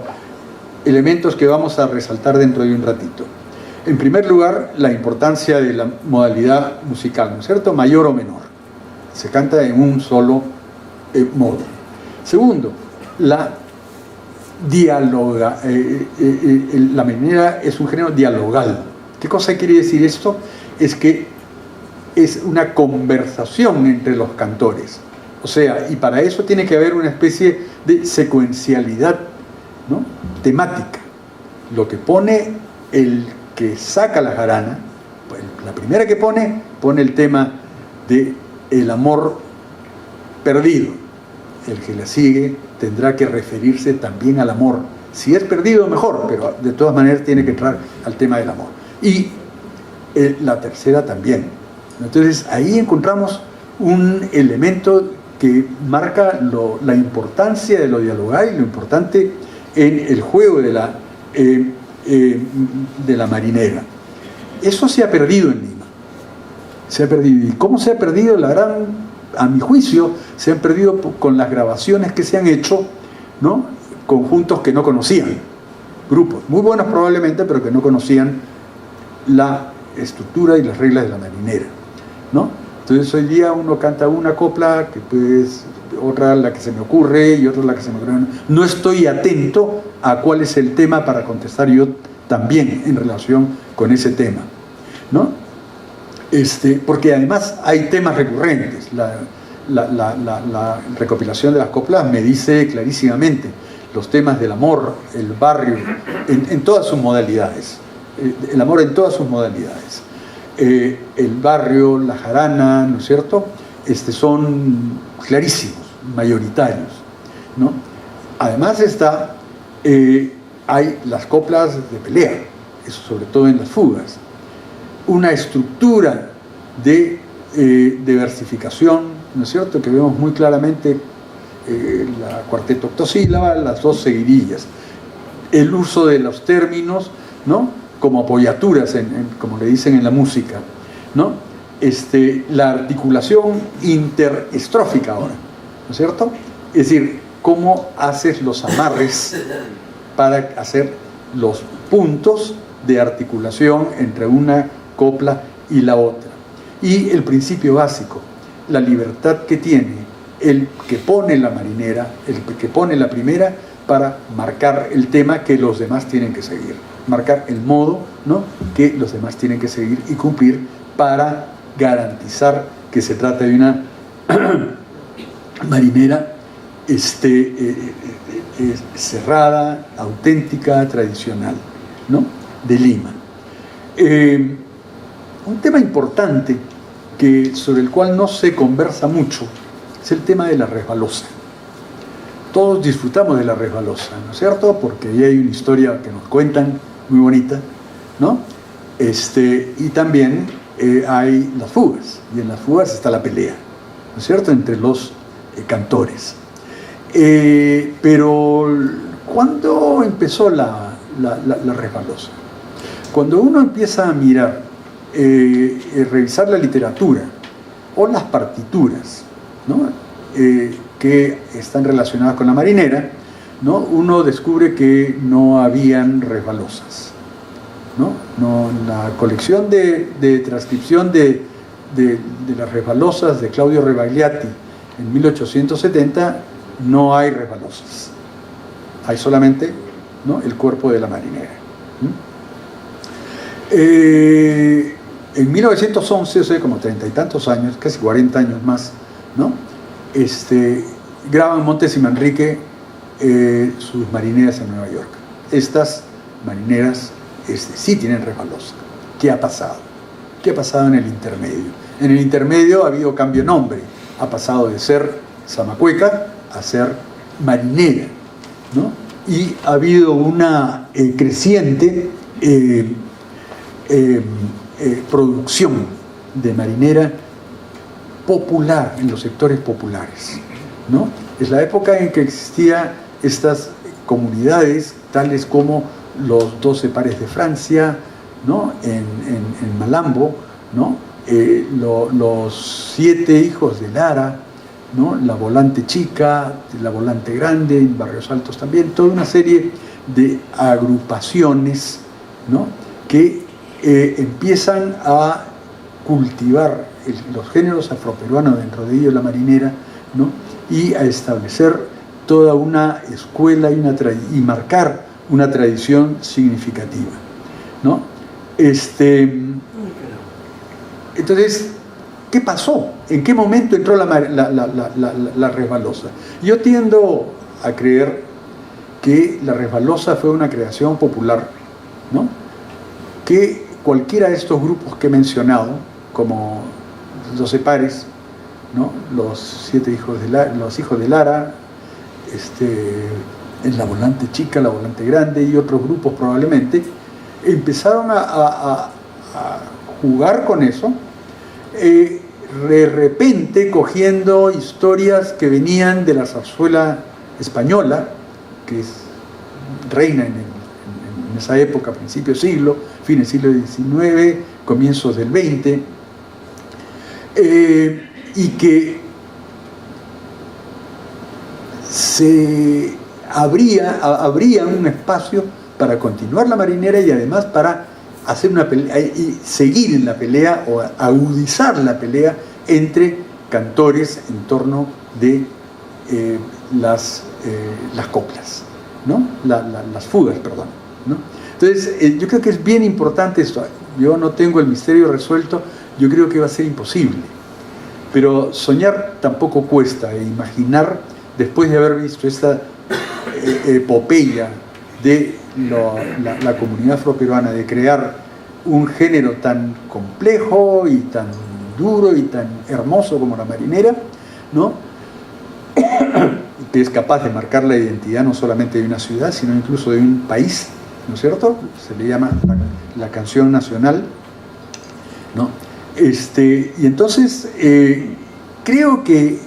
elementos que vamos a resaltar dentro de un ratito. En primer lugar, la importancia de la modalidad musical, ¿no es cierto?, mayor o menor. Se canta en un solo modo. Segundo, la marinera es un género dialogal. ¿Qué cosa quiere decir esto? Es que es una conversación entre los cantores. O sea, y para eso tiene que haber una especie de secuencialidad, ¿no?, temática. Lo que pone el que saca la jarana, pues la primera que pone el tema de el amor perdido. El que la sigue tendrá que referirse también al amor. Si es perdido, mejor, pero de todas maneras tiene que entrar al tema del amor. Y la tercera también. Entonces ahí encontramos un elemento que marca la importancia de lo dialogal y lo importante en el juego de la marinera. Eso se ha perdido en Lima. Se ha perdido. ¿Y cómo se ha perdido? A mi juicio, se han perdido con las grabaciones que se han hecho, ¿no?, conjuntos que no conocían, grupos muy buenos probablemente, pero que no conocían la estructura y las reglas de la marinera, ¿no? Entonces hoy día uno canta una copla, que pues otra la que se me ocurre y otra la que se me ocurre. No estoy atento a cuál es el tema para contestar yo también en relación con ese tema, ¿no? Porque además hay temas recurrentes. La recopilación de las coplas me dice clarísimamente los temas del amor, el barrio, en todas sus modalidades. El amor en todas sus modalidades. El barrio, la jarana, ¿no es cierto?, son clarísimos, mayoritarios, ¿no? Además está hay las coplas de pelea, eso sobre todo en las fugas, una estructura de versificación, ¿no es cierto?, que vemos muy claramente la cuarteto octosílaba, las dos seguidillas, el uso de los términos, ¿no?, como apoyaturas, como le dicen en la música, ¿no?, la articulación interestrófica ahora, ¿no es cierto?, es decir, cómo haces los amarres para hacer los puntos de articulación entre una copla y la otra. Y el principio básico, la libertad que tiene el que pone la marinera, el que pone la primera, para marcar el tema que los demás tienen que seguir, marcar el modo, ¿no?, que los demás tienen que seguir y cumplir para garantizar que se trata de una marinera cerrada, auténtica, tradicional, ¿no?, de Lima. Un tema importante sobre el cual no se conversa mucho es el tema de la resbalosa. Todos disfrutamos de la resbalosa, ¿no es cierto?, porque ahí hay una historia que nos cuentan muy bonita, ¿no?, y también hay las fugas, y en las fugas está la pelea, ¿no es cierto?, entre los cantores. Pero ¿cuándo empezó la resbalosa? Cuando uno empieza a mirar, revisar la literatura o las partituras, ¿no?, que están relacionadas con la marinera, ¿no?, uno descubre que no habían resbalosas, ¿no? La colección de transcripción de las resbalosas de Claudio Rebagliati en 1870 no hay resbalosas, hay solamente, ¿no?, el cuerpo de la marinera. En 1911, o sea, como 30 y tantos años, casi 40 años más, ¿no?, graban Montes y Manrique sus marineras en Nueva York. Estas marineras sí tienen resbalosa. ¿Qué ha pasado? ¿Qué ha pasado en el intermedio? En el intermedio ha habido cambio de nombre, ha pasado de ser zamacueca a ser marinera, ¿no?, y ha habido una creciente producción de marinera popular en los sectores populares, ¿no? Es la época en que existían estas comunidades tales como los 12 pares de Francia, ¿no?, en Malambo, ¿no?, los 7 hijos de Lara, ¿no?, la Volante Chica, la Volante Grande, en Barrios Altos también, toda una serie de agrupaciones, ¿no?, que empiezan a cultivar los géneros afroperuanos, dentro de ellos la marinera, ¿no?, y a establecer toda una escuela y marcar una tradición significativa, ¿no? Entonces, ¿qué pasó? ¿En qué momento entró la resbalosa? Yo tiendo a creer que la resbalosa fue una creación popular, ¿no?, que cualquiera de estos grupos que he mencionado, como los 12 pares, ¿no?, los 7 hijos de Lara, los hijos de Lara, en la Volante Chica, la Volante Grande y otros grupos probablemente, empezaron a jugar con eso, de repente cogiendo historias que venían de la zarzuela española, que reina en esa época, principio del siglo, fines del siglo XIX, comienzos del XX, y que se abría un espacio para continuar la marinera y además para hacer una pelea y seguir en la pelea o agudizar la pelea entre cantores en torno de las coplas, ¿no?, las fugas, perdón, ¿no? Entonces, yo creo que es bien importante esto. Yo no tengo el misterio resuelto, yo creo que va a ser imposible, pero soñar tampoco cuesta, e imaginar, después de haber visto esta epopeya de la comunidad afroperuana, de crear un género tan complejo y tan duro y tan hermoso como la marinera, ¿no?, que es capaz de marcar la identidad no solamente de una ciudad, sino incluso de un país, ¿no es cierto? Se le llama la canción nacional, ¿no? Y entonces creo que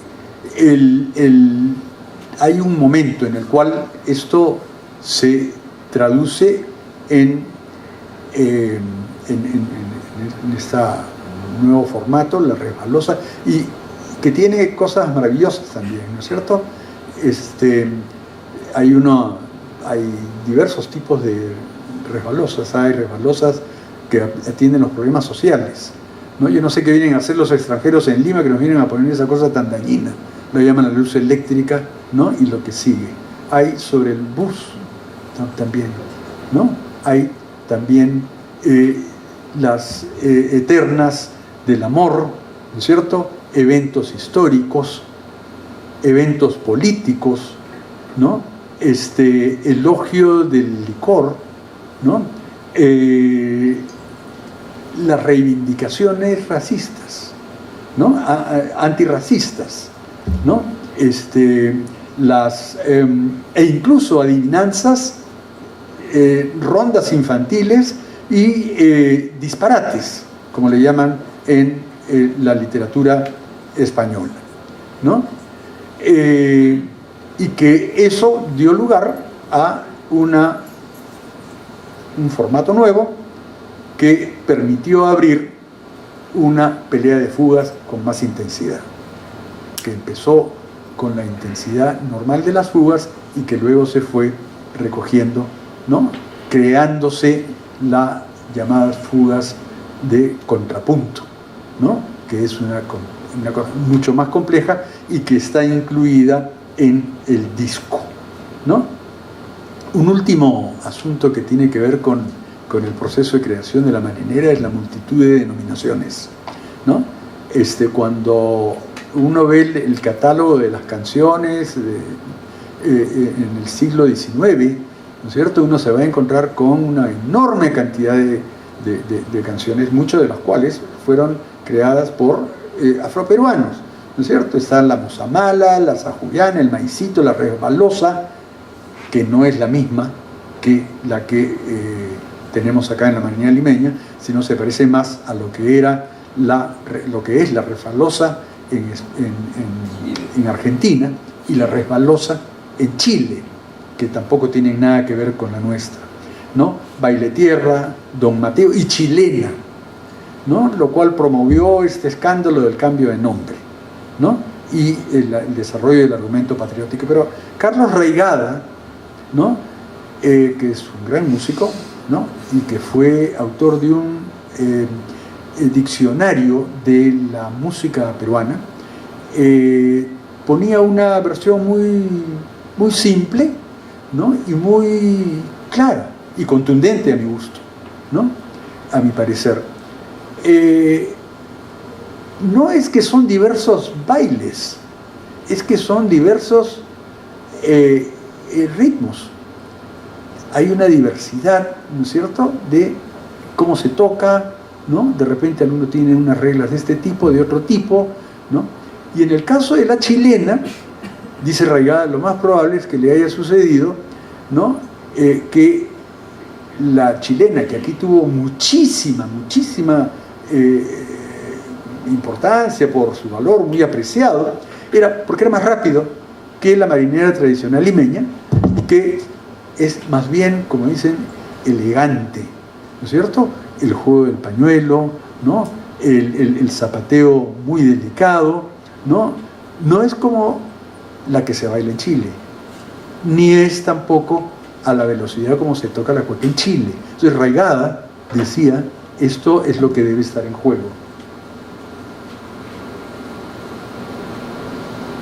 hay un momento en el cual esto se traduce en este nuevo formato, la resbalosa, y que tiene cosas maravillosas también, ¿no es cierto? Hay diversos tipos de resbalosas. Hay resbalosas que atienden los problemas sociales, ¿no? Yo no sé qué vienen a hacer los extranjeros en Lima, que nos vienen a poner esa cosa tan dañina. Lo llaman la luz eléctrica, ¿no? Y lo que sigue. Hay sobre el bus, ¿no? También, ¿no? Hay también las eternas del amor, ¿no es cierto? Eventos históricos, eventos políticos, ¿no? Elogio del licor, ¿no? Las reivindicaciones racistas, ¿no? Antirracistas, ¿no? E incluso adivinanzas, rondas infantiles y disparates, como le llaman en la literatura española, ¿no? Y que eso dio lugar a un formato nuevo que permitió abrir una pelea de fugas con más intensidad, que empezó con la intensidad normal de las fugas y que luego se fue recogiendo, ¿no? Creándose las llamadas fugas de contrapunto, ¿no? Que es una cosa mucho más compleja y que está incluida en el disco, ¿no? Un último asunto que tiene que ver con el proceso de creación de la marinera es la multitud de denominaciones, ¿no? Cuando uno ve el catálogo de las canciones en el siglo XIX, ¿no es cierto?, uno se va a encontrar con una enorme cantidad de canciones, muchas de las cuales fueron creadas por afroperuanos, ¿no es cierto? Está la mozamala, la sajuyana, el maicito, la resbalosa, que no es la misma que la que tenemos acá en la marinera limeña, sino se parece más a lo que era lo que es la resbalosa en Argentina y la resbalosa en Chile, que tampoco tienen nada que ver con la nuestra, ¿no? Baile Tierra, Don Mateo y Chilena, ¿no? Lo cual promovió este escándalo del cambio de nombre, ¿no? Y el desarrollo del argumento patriótico. Pero Carlos Reigada, ¿no? Que es un gran músico, ¿no? Y que fue autor de un diccionario de la música peruana, ponía una versión muy simple, ¿no? Y muy clara y contundente a mi gusto, ¿no? A mi parecer. No es que son diversos bailes, es que son diversos ritmos. Hay una diversidad, ¿no es cierto?, de cómo se toca, ¿no? De repente alguno tiene unas reglas de este tipo, de otro tipo, ¿no? Y en el caso de la chilena, dice Reigada, lo más probable es que le haya sucedido, ¿no? Que la chilena, que aquí tuvo muchísima importancia por su valor muy apreciado, porque era más rápido que la marinera tradicional limeña, que es más bien, como dicen, elegante, ¿no es cierto? El juego del pañuelo, ¿no? El zapateo muy delicado, ¿no? No es como la que se baila en Chile, ni es tampoco a la velocidad como se toca la cueca en Chile. Entonces Reigada decía, esto es lo que debe estar en juego.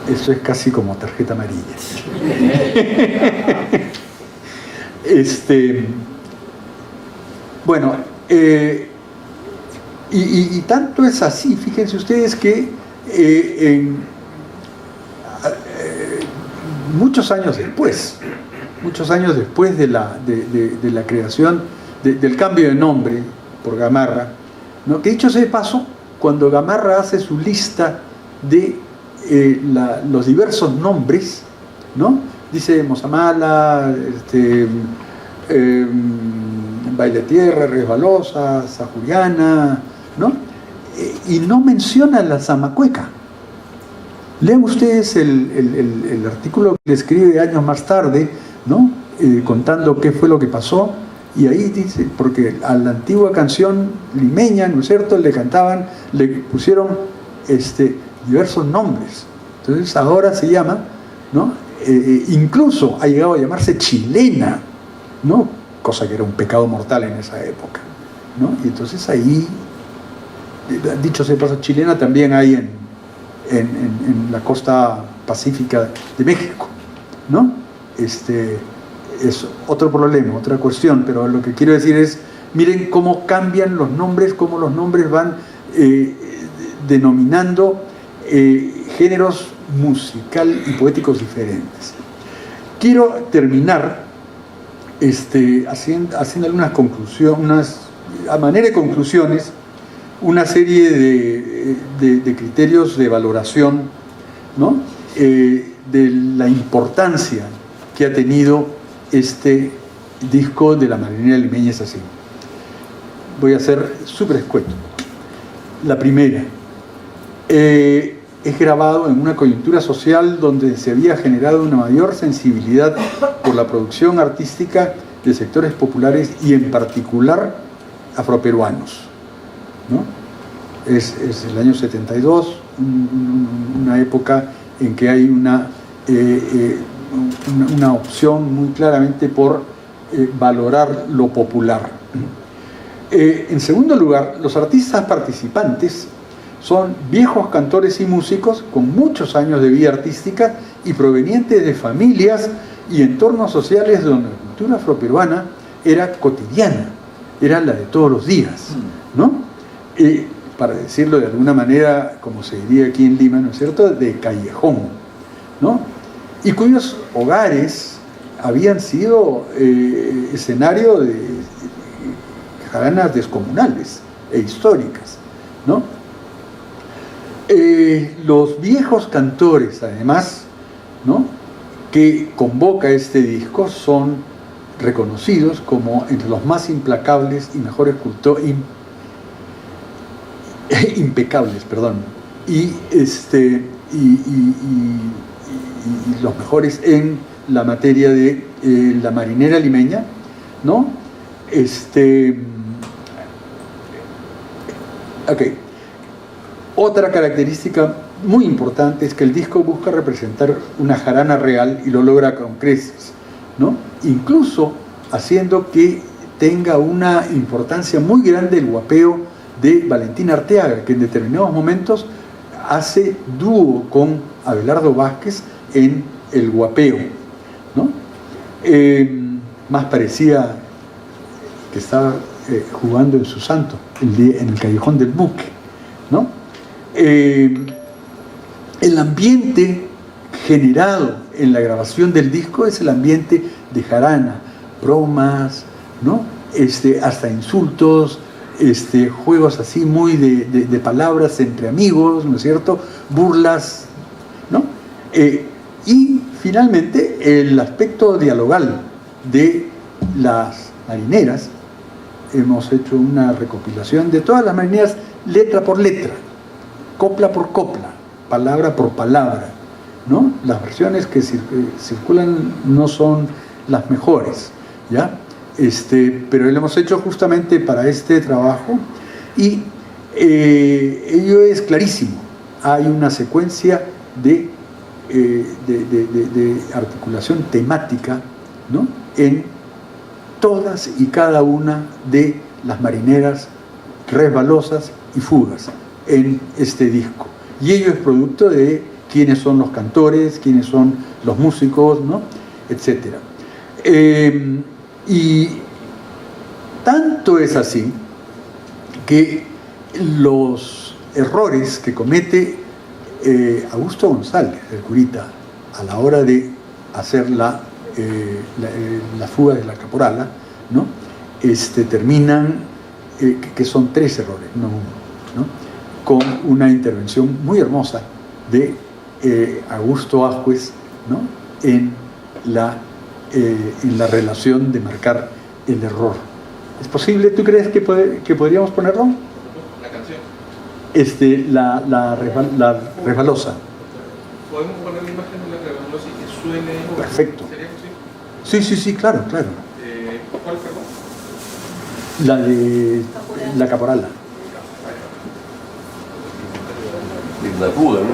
Eso es casi como tarjeta amarilla. Bueno, y tanto es así, fíjense ustedes que muchos años después de la creación, del cambio de nombre por Gamarra, ¿no? Que dicho sea de paso, cuando Gamarra hace su lista de los diversos nombres, ¿no? Dice Mozamala, Baile Tierra, Resbalosa, Sajuriana, ¿no? Y no menciona la Zamacueca. Lean ustedes el artículo que le escribe años más tarde, ¿no? Contando qué fue lo que pasó, y ahí dice, porque a la antigua canción limeña, ¿no es cierto?, le pusieron diversos nombres. Entonces ahora se llama, ¿no? Incluso ha llegado a llamarse chilena, ¿no? Cosa que era un pecado mortal en esa época, ¿no? Y entonces ahí, dicho sea de paso, chilena también hay en la costa pacífica de México, ¿no? Es otro problema, otra cuestión, pero lo que quiero decir es, miren cómo cambian los nombres, cómo los nombres van denominando géneros musical y poéticos diferentes. Quiero terminar haciendo algunas conclusiones, a manera de conclusiones, una serie de criterios de valoración, ¿no? De la importancia que ha tenido este disco de La Marinera Limeña es así. Voy a ser súper escueto. La primera, es grabado en una coyuntura social donde se había generado una mayor sensibilidad por la producción artística de sectores populares y en particular afroperuanos, ¿no? Es el año 72, una época en que hay una opción muy claramente por valorar lo popular. En segundo lugar, los artistas participantes son viejos cantores y músicos con muchos años de vida artística y provenientes de familias y entornos sociales donde la cultura afroperuana era cotidiana, era la de todos los días, ¿no? Para decirlo de alguna manera, como se diría aquí en Lima, ¿no es cierto?, de callejón, ¿no? Y cuyos hogares habían sido escenario de jaranas descomunales e históricas, ¿no? Los viejos cantores, además, ¿no?, que convoca este disco son reconocidos como entre los más implacables y mejores impecables, perdón, y los mejores en la materia de la marinera limeña, ¿no? Otra característica muy importante es que el disco busca representar una jarana real y lo logra con creces, ¿no? Incluso haciendo que tenga una importancia muy grande el guapeo de Valentín Arteaga, que en determinados momentos hace dúo con Abelardo Vázquez en el guapeo, ¿no? Más parecía que estaba jugando en su santo, en el Callejón del Buque, ¿no? El ambiente generado en la grabación del disco es el ambiente de jarana, bromas, ¿no? Hasta insultos, juegos así muy de palabras entre amigos, ¿no es cierto?, burlas, ¿no? Y finalmente el aspecto dialogal de las marineras. Hemos hecho una recopilación de todas las marineras, letra por letra, copla por copla, palabra por palabra, ¿no? Las versiones que circulan no son las mejores, ¿ya? Pero lo hemos hecho justamente para este trabajo y ello es clarísimo. Hay una secuencia de articulación temática, ¿no?, en todas y cada una de las marineras resbalosas y fugas en este disco. Y ello es producto de quiénes son los cantores, quiénes son los músicos, ¿no?, etcétera. Y tanto es así que los errores que comete Augusto González, el curita, a la hora de hacer la fuga de la caporala, ¿no?, terminan, que son 3 errores, no uno, ¿no?, con una intervención muy hermosa de Augusto Ascuez, ¿no?, en la relación de marcar el error. ¿Es posible? ¿Tú crees que podríamos ponerlo? La canción. La resbalosa. ¿Podemos poner la imagen de la resbalosa y que suene? Perfecto. ¿Sería posible? Sí, claro. ¿Cuál, perdón? La de la caporala. La fuga, ¿no?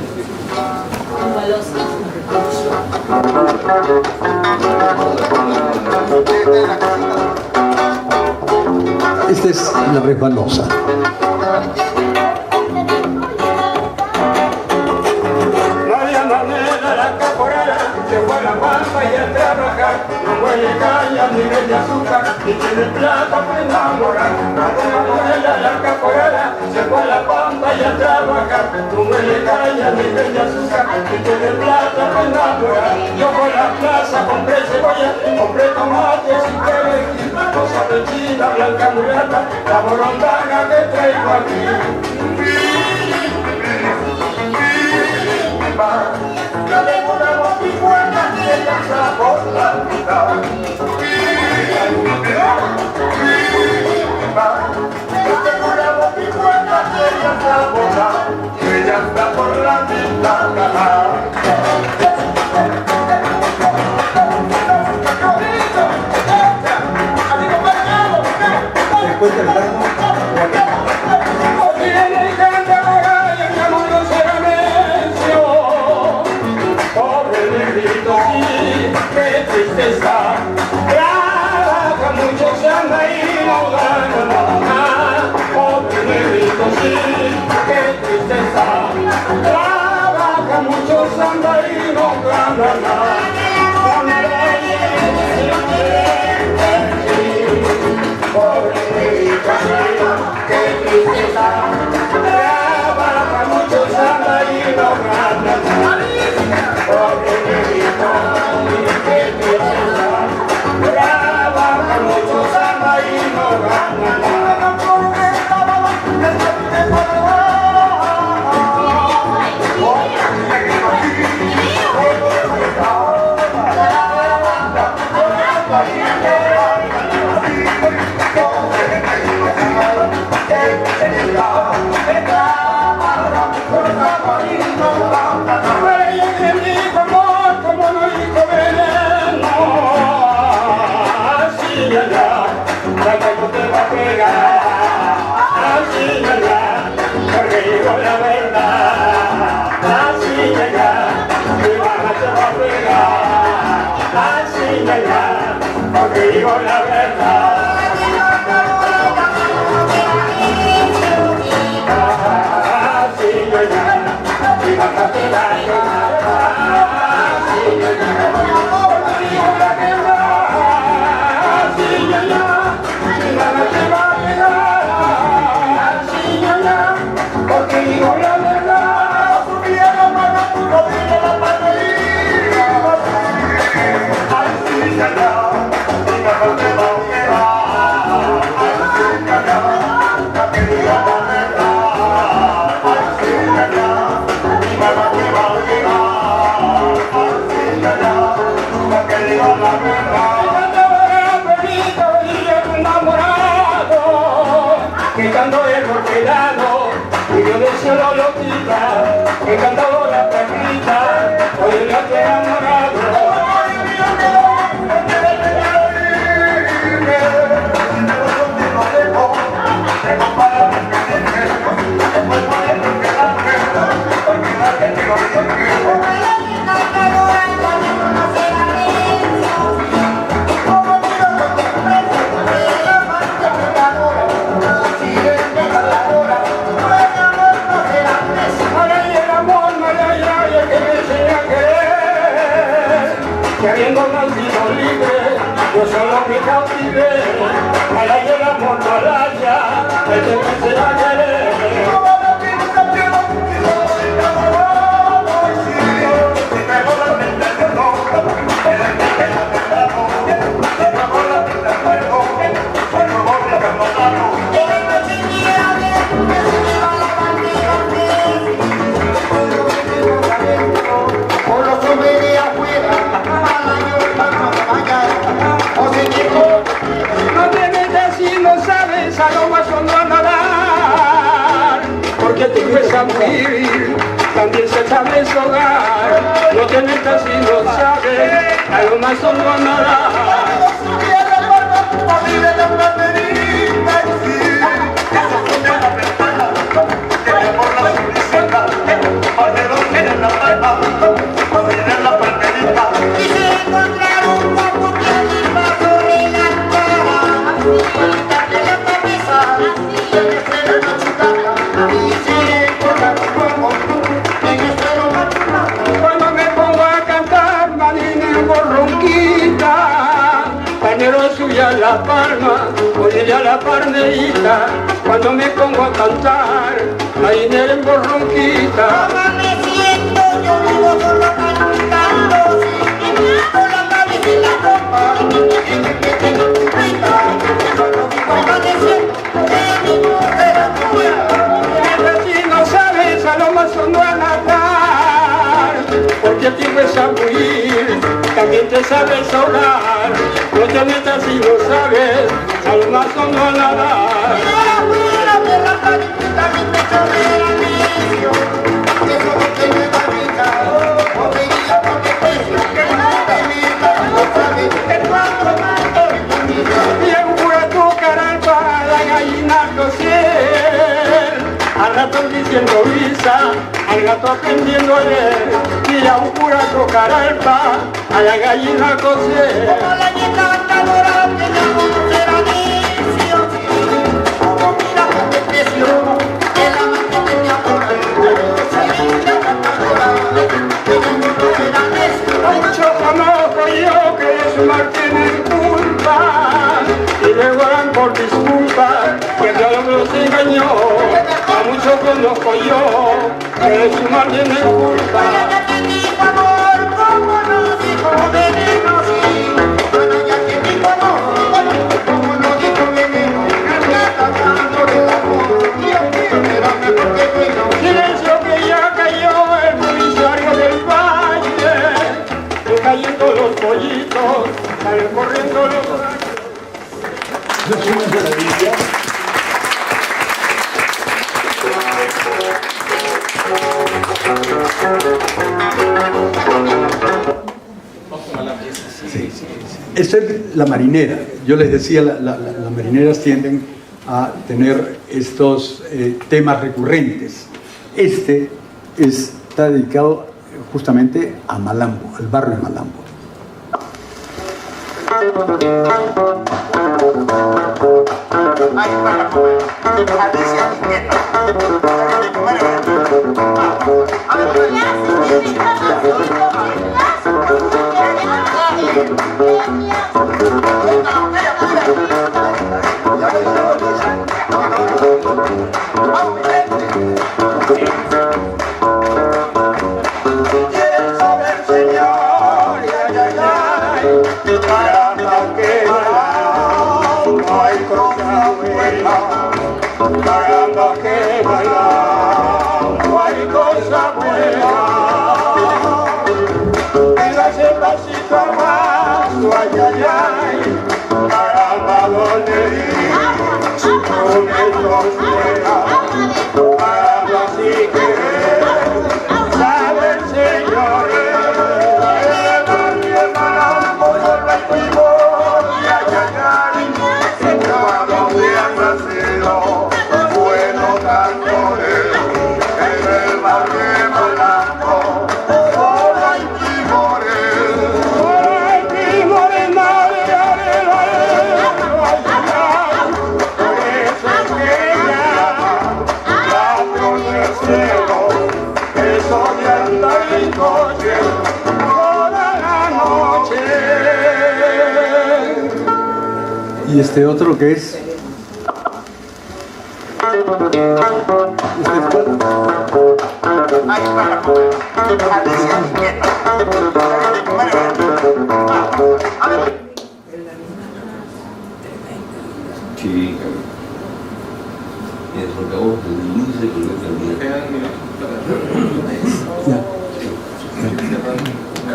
Esta es la resbalosa. Se fue a la pampa y a trabajar, no huele caña ni de azúcar, y tiene plata para enamorar. La abuela, la caporala, se fue a la pampa y a trabajar, no huele caña ni de azúcar, y tiene plata para enamorar. Yo por la plaza compré cebolla, compré tomates y perejil, cosa de china, blanca mulata, la morondanga que traigo aquí. Yo tengo una boticuela que pasa por la mitad. Yo tengo una boticuela que pasa por la mitad. Ella está por la mitad. ¿Te cuenta el ritmo? Qué tristeza, trabaja mucho, se anda y no gana nada. Pobre negrito, sí, qué tristeza, trabaja mucho, se anda y no gana nada. Pobre negrito, sí, qué tristeza, trabaja mucho, se anda y no gana nada. Pobre negrito, trabaja mucho, samba y no gana nada. Porque digo la verdad. Porque digo la verdad. Quitando el porcelano, y yo del cielo lo quita, quitando la perrita, hoy la que enamorado. Que habiendo nacido libre, yo solo me cautivé, para ir el amor no haya, el que me enseña a querer. Por los hombres de afuera, porque tú ves a vivir, también se sabe hogar, no te metas si no sabes, a lo más solo amarás. Cuando me pongo a cantar, marinero borronquita, panero suya la palma, oye a la palmerita. Cuando me pongo a cantar, marinero en borronquita. Amaneciendo, yo vivo solo cantando, con la cabeza en la copa. Si no sabes, a lo más no a nadar, porque a ti ves a huir, también te sabes ahogar. No te metas si no sabes, a lo más no a nadar. Bien pura tu caramba, la gallina coser, al rato diciendo visa, al gato aprendiendo a leer. Y a un pura tu caramba, a la gallina coser. Como la nieta cantadora que ya conocerá vicio, como mira con desprecio, el amante que te adora. Si la cantadora que ya conocerá necio. Mucho conozco yo que de su mal tienen culpa, y luego dan por disculpa que el diablo se engañó. A mucho conozco yo que de su mal tienen culpa. Ya te dijo amor, como nos dijo veneno, sí. Bueno, ya te dijo amor, como nos dijo veneno. Ya está hablando del amor, espérame porque bueno. Silencio que ya cayó el provinciario del valle, cayendo los pollitos, salen corriendo los gallos. Es una maravilla. Esta es la marinera. Yo les decía, las marineras tienden a tener estos temas recurrentes. Este está dedicado justamente a Malambo, al barrio de Malambo. Ahí para comer. Alicia Nieta. A ver, Quieren saber, señor, ay, ay, ay, caramba, qué mala, no hay cosa buena, caramba, qué mala, no hay cosa buena. Dígase pasito más, ay, ay, ay, caramba, donde ir, si no me lo fuera, caramba, si querer, saber, señores. Y este otro que es... ahí para comer. Alicia Nieta. A ver. Sí. Y eso acabó de inicio con letra mía.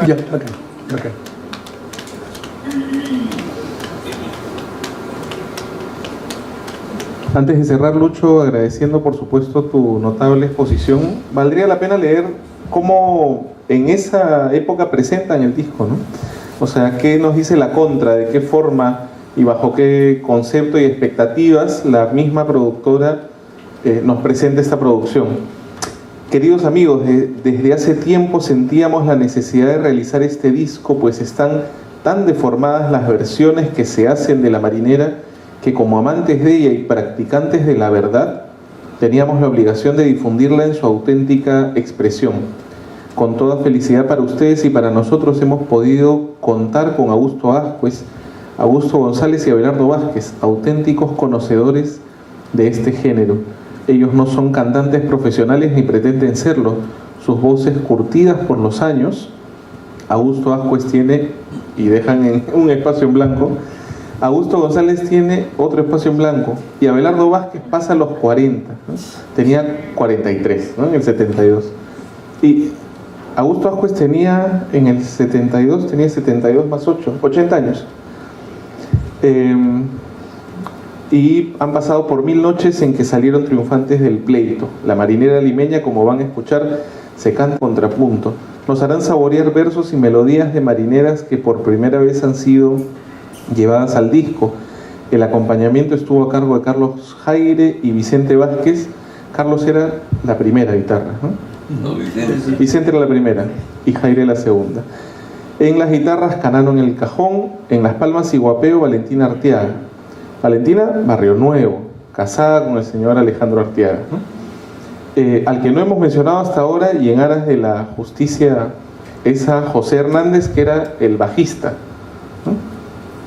Ya, acá, acá. Antes de cerrar, Lucho, agradeciendo por supuesto tu notable exposición, valdría la pena leer cómo en esa época presentan el disco, ¿no? O sea, qué nos dice la contra, de qué forma y bajo qué concepto y expectativas la misma productora nos presenta esta producción. Queridos amigos, desde hace tiempo sentíamos la necesidad de realizar este disco, pues están tan deformadas las versiones que se hacen de La Marinera, que como amantes de ella y practicantes de la verdad, teníamos la obligación de difundirla en su auténtica expresión. Con toda felicidad para ustedes y para nosotros hemos podido contar con Augusto Ascuez, Augusto González y Abelardo Vázquez, auténticos conocedores de este género. Ellos no son cantantes profesionales ni pretenden serlo. Sus voces curtidas por los años, Augusto Ascuez tiene, y dejan en un espacio en blanco, Augusto González tiene otro espacio en blanco, y Abelardo Vázquez pasa los 40, ¿no? Tenía 43, ¿no? En el 72. Y Augusto Ascuez tenía, en el 72, tenía 72 más 8, 80 años. Y han pasado por 1000 noches en que salieron triunfantes del pleito. La Marinera Limeña, como van a escuchar, se canta contrapunto. Nos harán saborear versos y melodías de marineras que por primera vez han sido llevadas al disco. El acompañamiento estuvo a cargo de Carlos Jaire y Vicente Vázquez. Carlos era la primera guitarra, ¿no? No, Vicente. Vicente era la primera y Jaire la segunda. En las guitarras, Canano en el cajón. En las palmas y guapeo, Valentina Arteaga. Valentina, Barrio Nuevo, casada con el señor Alejandro Arteaga, ¿no? Al que no hemos mencionado hasta ahora, y en aras de la justicia, es a José Hernández, que era el bajista, ¿no?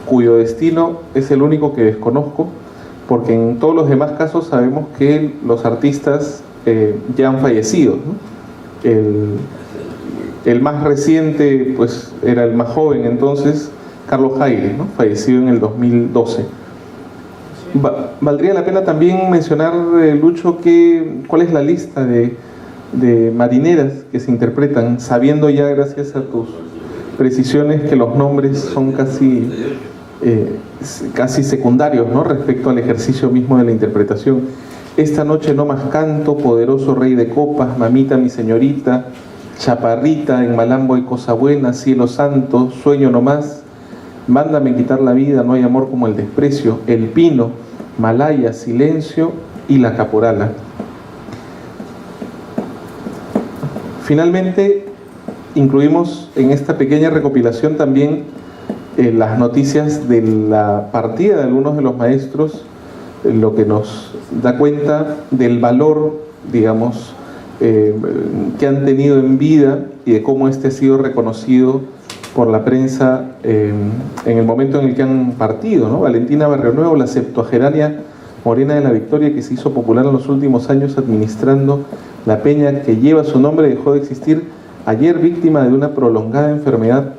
Cuyo destino es el único que desconozco, porque en todos los demás casos sabemos que los artistas ya han fallecido, ¿no? El más reciente pues era el más joven entonces, Carlos Jaire, ¿no? Fallecido en el 2012. Valdría la pena también mencionar, Lucho, cuál es la lista de marineras que se interpretan, sabiendo ya, gracias a tus precisiones, que los nombres son casi secundarios, ¿no? Respecto al ejercicio mismo de la interpretación. Esta noche no más canto, poderoso rey de copas, mamita mi señorita, chaparrita, en Malambo hay cosa buena, cielo santo, sueño no más, mándame quitar la vida, no hay amor como el desprecio, el pino, Malaya, silencio y la caporala. Finalmente, incluimos en esta pequeña recopilación también las noticias de la partida de algunos de los maestros, lo que nos da cuenta del valor, digamos, que han tenido en vida y de cómo este ha sido reconocido por la prensa en el momento en el que han partido, ¿no? Valentina Barrio Nuevo, la septuagenaria morena de la Victoria, que se hizo popular en los últimos años administrando la peña que lleva su nombre, dejó de existir ayer, víctima de una prolongada enfermedad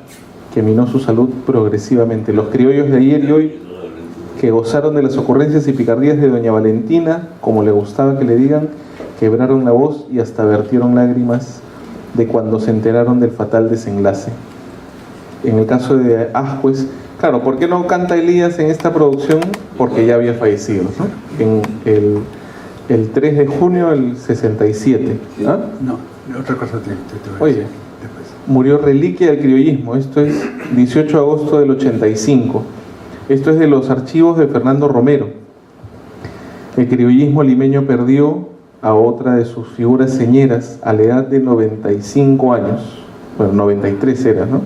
que minó su salud progresivamente. Los criollos de ayer y hoy, que gozaron de las ocurrencias y picardías de doña Valentina, como le gustaba que le digan, quebraron la voz y hasta vertieron lágrimas de cuando se enteraron del fatal desenlace. En el caso de Ascuez, claro, ¿por qué no canta Elías en esta producción? Porque ya había fallecido, ¿no? En el 3 de junio del 67. ¿Ah? No, otra cosa te voy a decir. Oye, Después. murió reliquia del criollismo. Esto es 18 de agosto del 85. Esto es de los archivos de Fernando Romero. El criollismo limeño perdió a otra de sus figuras señeras a la edad de 95 años. Bueno, 93 era, ¿no?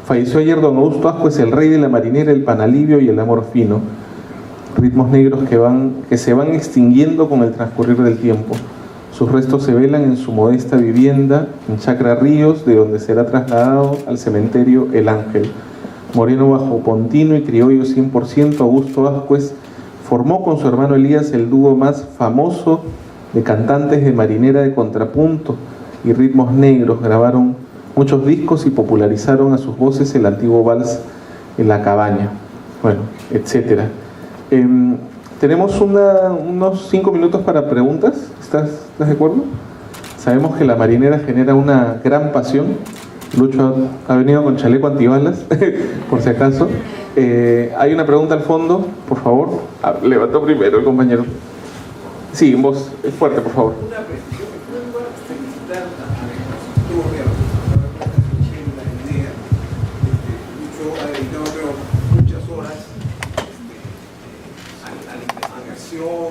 Falleció ayer don Augusto Ascuez, el rey de la marinera, el panalivio y el amor fino. Ritmos negros que se van extinguiendo con el transcurrir del tiempo. Sus restos se velan en su modesta vivienda en Chacra Ríos, de donde será trasladado al cementerio El Ángel. Moreno bajo pontino y criollo 100%, Augusto Ascuez formó con su hermano Elías el dúo más famoso de cantantes de marinera de contrapunto y ritmos negros. Grabaron muchos discos y popularizaron a sus voces el antiguo vals En la cabaña, bueno, etcétera. Tenemos unos 5 minutos para preguntas. ¿Estás de acuerdo? Sabemos que la marinera genera una gran pasión. Lucho ha venido con chaleco antibalas, por si acaso. Hay una pregunta al fondo, por favor. Levantó primero el compañero. Sí, en voz fuerte, por favor. Una precisión, felicitar a tu gobierno, a la idea. Lucho ha dedicado, creo, muchas horas a la investigación,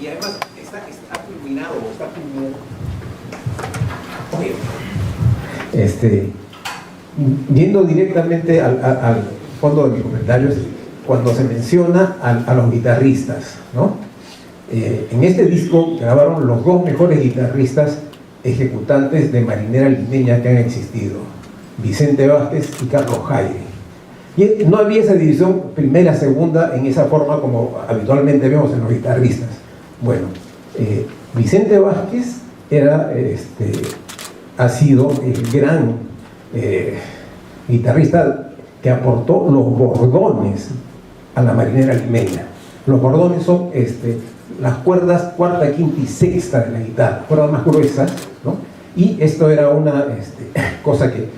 y además está culminado, Yendo directamente al fondo de mis comentarios, cuando se menciona a los guitarristas, ¿no? En este disco grabaron los dos mejores guitarristas ejecutantes de marinera limeña que han existido, Vicente Vázquez y Carlos Jaire. Y no había esa división primera, segunda, en esa forma como habitualmente vemos en los guitarristas. Bueno, Vicente Vázquez ha sido el gran guitarrista que aportó los bordones a la marinera limeña. Los bordones son las cuerdas cuarta, quinta y sexta de la guitarra, cuerdas más gruesas, ¿no? Y esto era una cosa que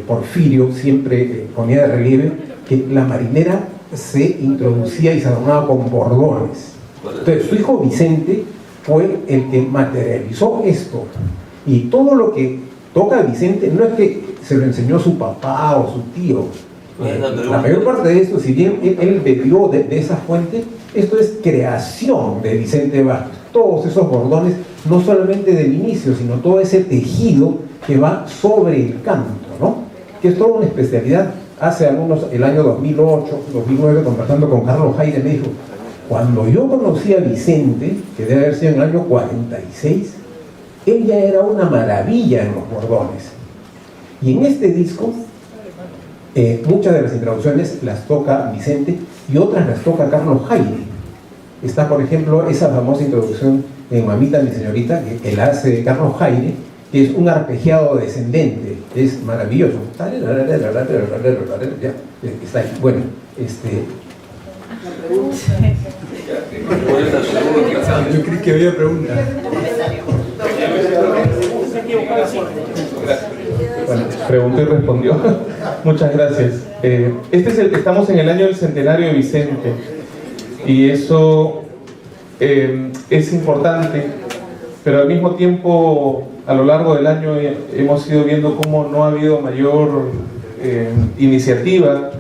Porfirio siempre ponía de relieve, que la marinera se introducía y se adornaba con bordones. Entonces su hijo Vicente fue el que materializó esto, y todo lo que toca Vicente no es que se lo enseñó su papá o su tío. La mayor parte de esto, si bien él bebió de esa fuente, esto es creación de Vicente Vázquez. Todos esos bordones, no solamente del inicio, sino todo ese tejido que va sobre el canto, ¿no? Que es toda una especialidad. Hace el año 2008, 2009, conversando con Carlos Jaire, me dijo, cuando yo conocí a Vicente, que debe haber sido en el año 46, él ya era una maravilla en los bordones. Y en este disco, muchas de las introducciones las toca Vicente y otras las toca Carlos Jaire. Está, por ejemplo, esa famosa introducción en Mamita mi señorita, que la hace Carlos Jaire, que es un arpegiado descendente, es maravilloso. Ya, está ahí. Bueno, Yo creí que había preguntas. Bueno, preguntó y respondió. Muchas gracias. Estamos en el año del centenario de Vicente, y eso es importante, pero al mismo tiempo, a lo largo del año hemos ido viendo cómo no ha habido mayor iniciativa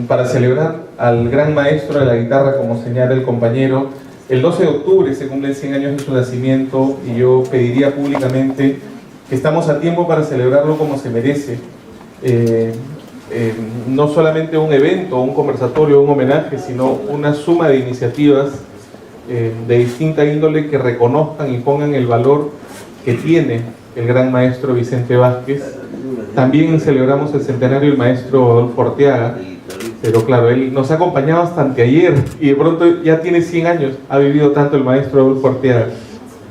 para celebrar al gran maestro de la guitarra, como señala el compañero. El 12 de octubre se cumplen 100 años de su nacimiento, y yo pediría públicamente que estamos a tiempo para celebrarlo como se merece. No solamente un evento, un conversatorio, un homenaje, sino una suma de iniciativas de distinta índole que reconozcan y pongan el valor que tiene el gran maestro Vicente Vázquez. También celebramos el centenario del maestro Adolfo Arteaga, pero claro, él nos ha acompañado hasta anteayer y de pronto ya tiene 100 años, ha vivido tanto el maestro Adolfo Arteaga.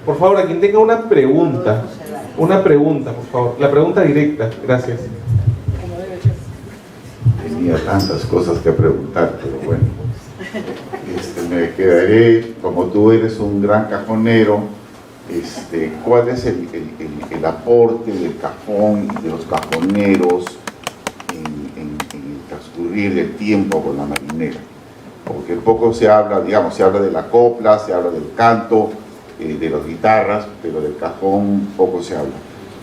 Por favor, a quien tenga una pregunta, por favor, la pregunta directa, gracias. Tenía tantas cosas que preguntar, pero bueno, me quedaré, como tú eres un gran cajonero, ¿cuál es el aporte del cajón y de los cajoneros en el transcurrir del tiempo con la marinera? Porque poco se habla, digamos, se habla de la copla, se habla del canto, de las guitarras, pero del cajón poco se habla.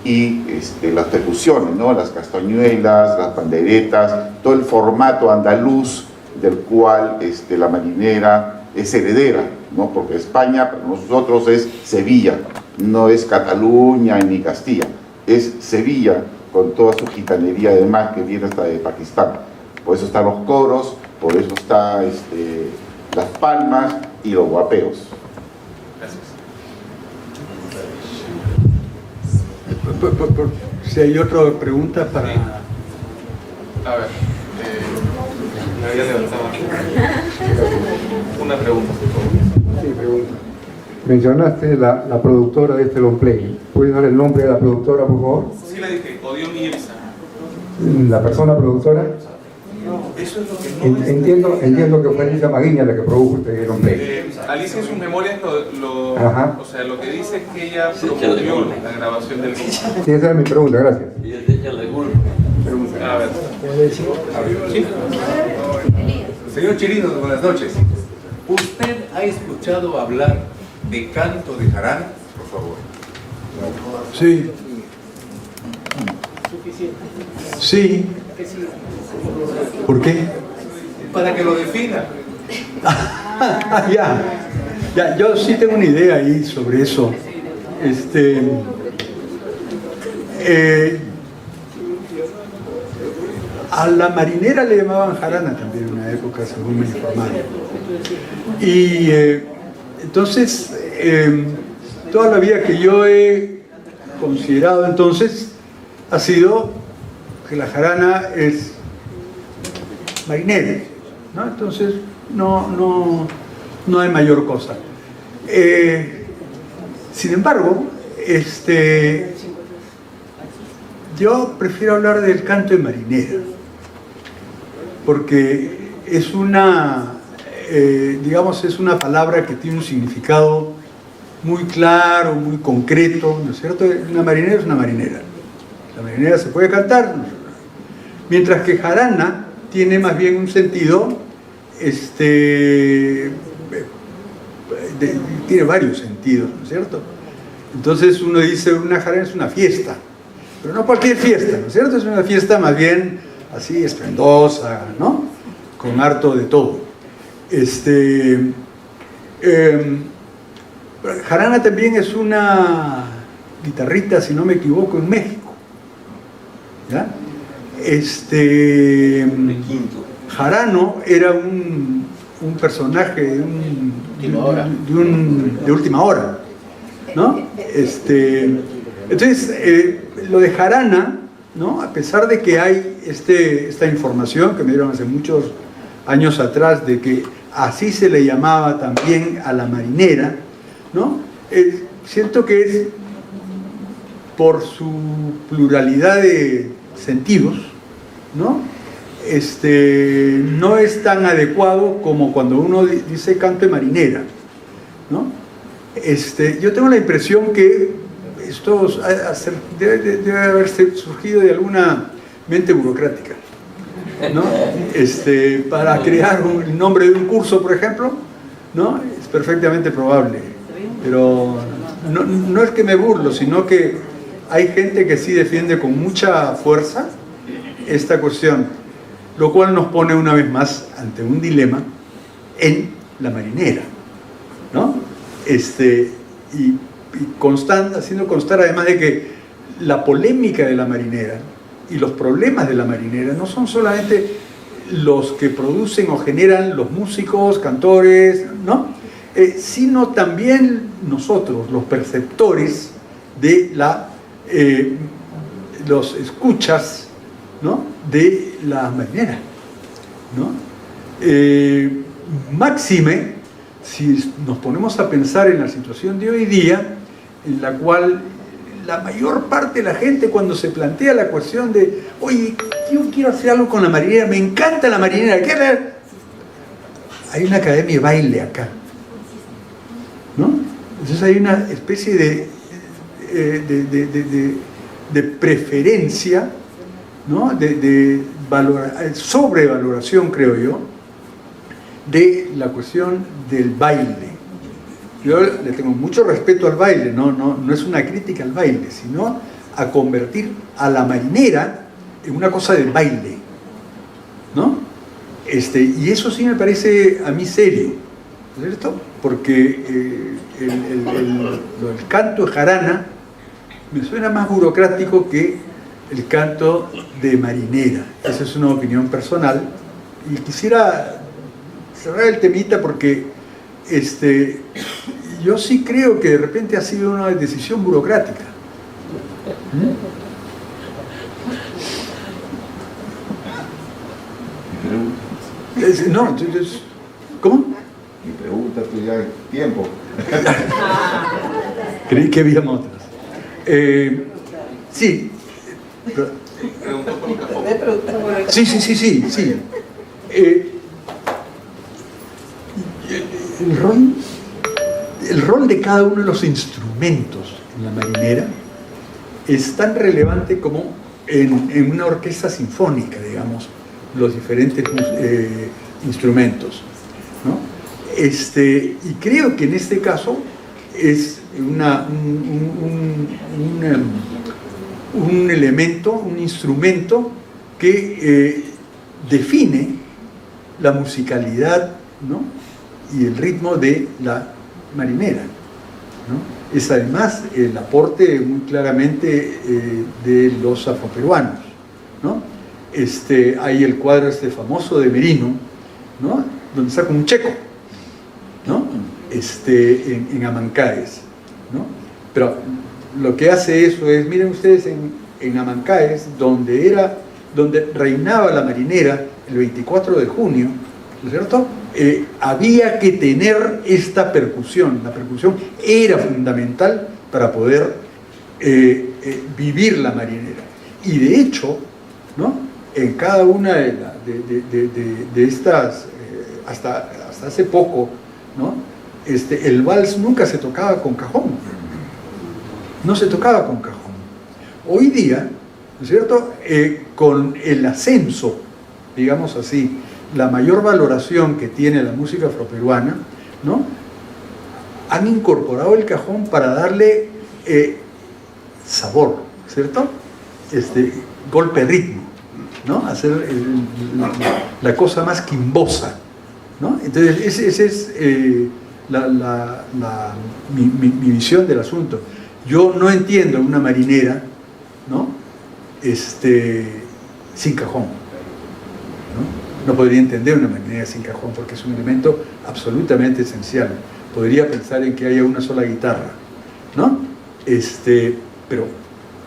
Y las percusiones, ¿no? Las castañuelas, las panderetas, todo el formato andaluz del cual la marinera es heredera, ¿no? Porque España para nosotros es Sevilla, no es Cataluña ni Castilla, es Sevilla con toda su gitanería además que viene hasta de Pakistán. Por eso están los coros, por eso está las palmas y los guapeos. Si hay otra pregunta para... A ver, me había levantado una pregunta, por favor. Sí, pregunta. Mencionaste la productora de este long play. ¿Puedes dar el nombre de la productora, por favor? Sí, la dije, Odión y Elsa. ¿La persona productora? Eso es lo que no Entiendo que fue Elisa Maguiña la que produjo este long play. Alicia en sus memorias o sea, lo que dice es que ella promovió la grabación del disco. Sí, esa es mi pregunta, gracias. A ver. Señor Chirinos, buenas noches. ¿Usted ha escuchado hablar de canto de jarana? Por favor. Sí. Sí. ¿Por qué? Para que lo defina. Ya, yo sí tengo una idea ahí sobre eso. A la marinera le llamaban jarana también en una época, según me informaron. Y entonces, toda la vida que yo he considerado entonces ha sido que la jarana es marinera, ¿no? Entonces no hay mayor cosa. Sin embargo, yo prefiero hablar del canto de marinera, porque es digamos, es una palabra que tiene un significado muy claro, muy concreto, ¿no es cierto? Una marinera es una marinera. La marinera se puede cantar, mientras que jarana tiene más bien un sentido, tiene varios sentidos, ¿no es cierto? Entonces uno dice, una jarana es una fiesta, pero no cualquier fiesta, ¿no es cierto? Es una fiesta más bien así esplendosa, ¿no? Con harto de todo. Jarana también es una guitarrita, si no me equivoco, en México, ¿ya? Jarano era un personaje de última hora, ¿no? Entonces, lo de jarana, ¿no? A pesar de que hay esta información que me dieron hace muchos años atrás de que así se le llamaba también a la marinera, ¿no? Siento que es por su pluralidad de sentidos, ¿no? No es tan adecuado como cuando uno dice canto de marinera, ¿no? Yo tengo la impresión que esto debe haber surgido de alguna mente burocrática, ¿no? Para crear el nombre de un curso, por ejemplo, ¿no? Es perfectamente probable, pero no es que me burlo, sino que hay gente que sí defiende con mucha fuerza esta cuestión, lo cual nos pone una vez más ante un dilema en la marinera, ¿no? Y haciendo constar además de que la polémica de la marinera y los problemas de la marinera no son solamente los que producen o generan los músicos, cantores, ¿no? Sino también nosotros, los perceptores de los escuchas, ¿no? De la marinera, ¿no? Máxime, si nos ponemos a pensar en la situación de hoy día, en la cual la mayor parte de la gente, cuando se plantea la cuestión de, oye, yo quiero hacer algo con la marinera, me encanta la marinera, ¿qué hacer? Hay una academia de baile acá, ¿no? Entonces hay una especie de preferencia, ¿no? de sobrevaloración, creo yo, de la cuestión del baile. Yo le tengo mucho respeto al baile, no es una crítica al baile, sino a convertir a la marinera en una cosa de baile, ¿no? Y eso sí me parece a mí serio, ¿cierto? Porque el canto de jarana me suena más burocrático que el canto de marinera. Esa es una opinión personal y quisiera cerrar el temita porque yo sí creo que de repente ha sido una decisión burocrática. No, entonces, ¿cómo? Mi pregunta, tú ya tiempo. Creí que había otras. Sí. Sí. El rol de cada uno de los instrumentos en la marinera es tan relevante como en una orquesta sinfónica, digamos, los diferentes instrumentos, ¿no? Y creo que en este caso es un elemento, un instrumento que define la musicalidad, ¿no?, y el ritmo de la marinera, ¿no? Es además el aporte muy claramente de los afroperuanos, ¿no? Hay el cuadro famoso de Merino, ¿no?, donde saca un checo, ¿no?, en Amancaes, ¿no? Pero lo que hace eso es, miren ustedes, en Amancaes, donde reinaba la marinera el 24 de junio, ¿no es cierto?, había que tener esta percusión. La percusión era fundamental para poder vivir la marinera. Y de hecho, ¿no?, en cada una de estas, hasta hace poco, ¿no?, el vals nunca se tocaba con cajón. No se tocaba con cajón. Hoy día, ¿no es cierto?, con el ascenso, digamos así, la mayor valoración que tiene la música afroperuana, ¿no?, han incorporado el cajón para darle sabor, ¿cierto?, golpe de ritmo, ¿no?, hacer la cosa más quimbosa, ¿no? Entonces esa es mi visión del asunto. Yo no entiendo una marinera, ¿no?, sin cajón. No podría entender una marinera sin cajón porque es un elemento absolutamente esencial. Podría pensar en que haya una sola guitarra, ¿no? Pero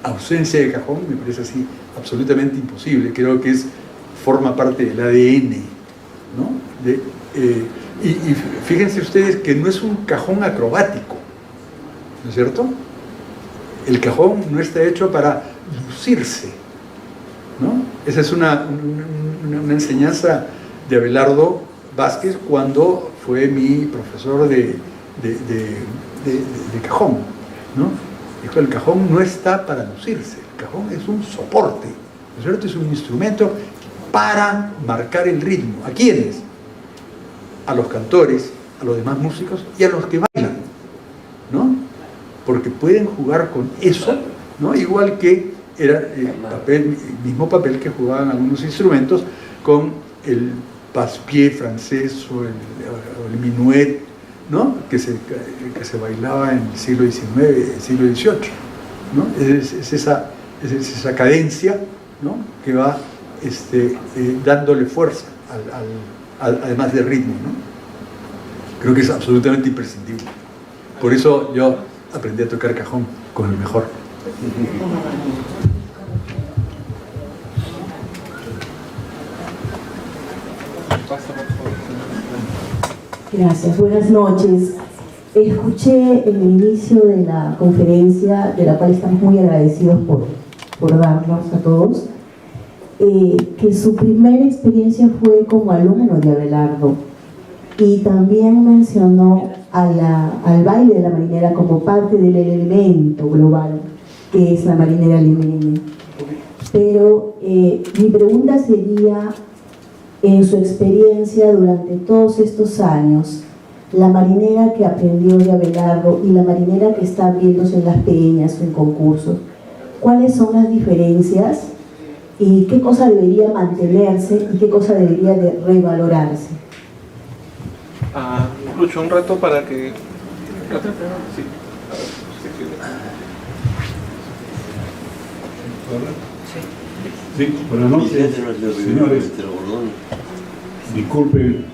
ausencia de cajón me parece así absolutamente imposible. Creo que forma parte del ADN, ¿no? Y fíjense ustedes que no es un cajón acrobático, ¿no es cierto? El cajón no está hecho para lucirse, ¿no? Esa es una enseñanza de Abelardo Vázquez cuando fue mi profesor de cajón, ¿no? Dijo, el cajón no está para lucirse, el cajón es un soporte, ¿no es cierto? Es un instrumento para marcar el ritmo. ¿A quiénes? A los cantores, a los demás músicos y a los que bailan, ¿no? Porque pueden jugar con eso, ¿no? Igual que era el mismo papel que jugaban algunos instrumentos con el passe-pied francés o el minuet, ¿no?, que se bailaba en el siglo XIX, el siglo XVIII, ¿no? Es esa cadencia, ¿no?, que va dándole fuerza además de ritmo, ¿no? Creo que es absolutamente imprescindible. Por eso yo aprendí a tocar cajón con el mejor. Gracias, buenas noches. Escuché en el inicio de la conferencia, de la cual estamos muy agradecidos por darnos a todos, que su primera experiencia fue como alumno de Abelardo, y también mencionó al baile de la marinera como parte del elemento global que es la marinera limeña. Pero mi pregunta sería, en su experiencia durante todos estos años, la marinera que aprendió de Abelardo y la marinera que está viéndose en las peñas o en concursos, ¿cuáles son las diferencias y qué cosa debería mantenerse y qué cosa debería de revalorarse? Lucho, un rato para que... Sí, buenas noches, señores. Disculpen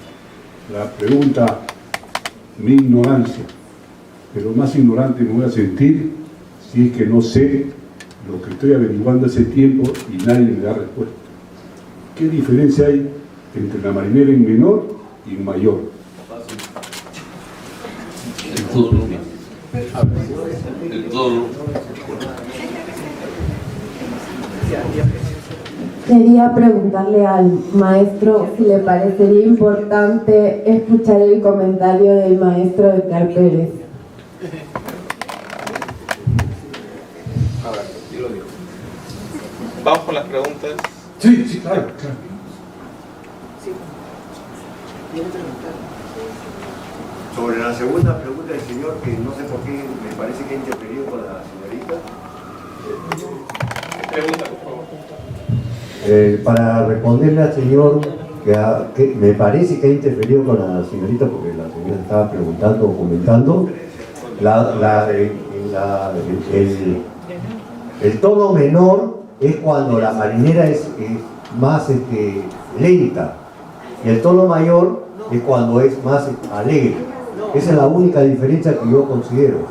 la pregunta, mi ignorancia, pero más ignorante me voy a sentir si es que no sé lo que estoy averiguando hace tiempo y nadie me da respuesta. ¿Qué diferencia hay entre la marinera en menor y en mayor? El tono. El tono. Quería preguntarle al maestro si le parecería importante escuchar el comentario del maestro Edgar Pérez. A ver, yo lo digo. Vamos con las preguntas. Sí, claro. Sí. ¿Quiere preguntar? Sobre la segunda pregunta del señor, que no sé por qué me parece que ha interferido con la señorita. Pregunta, por favor. Para responderle al señor, que me parece que ha interferido con la señorita, porque la señora estaba preguntando o comentando, el tono menor es cuando la marinera es más lenta, y el tono mayor es cuando es más alegre. Esa es la única diferencia que yo considero.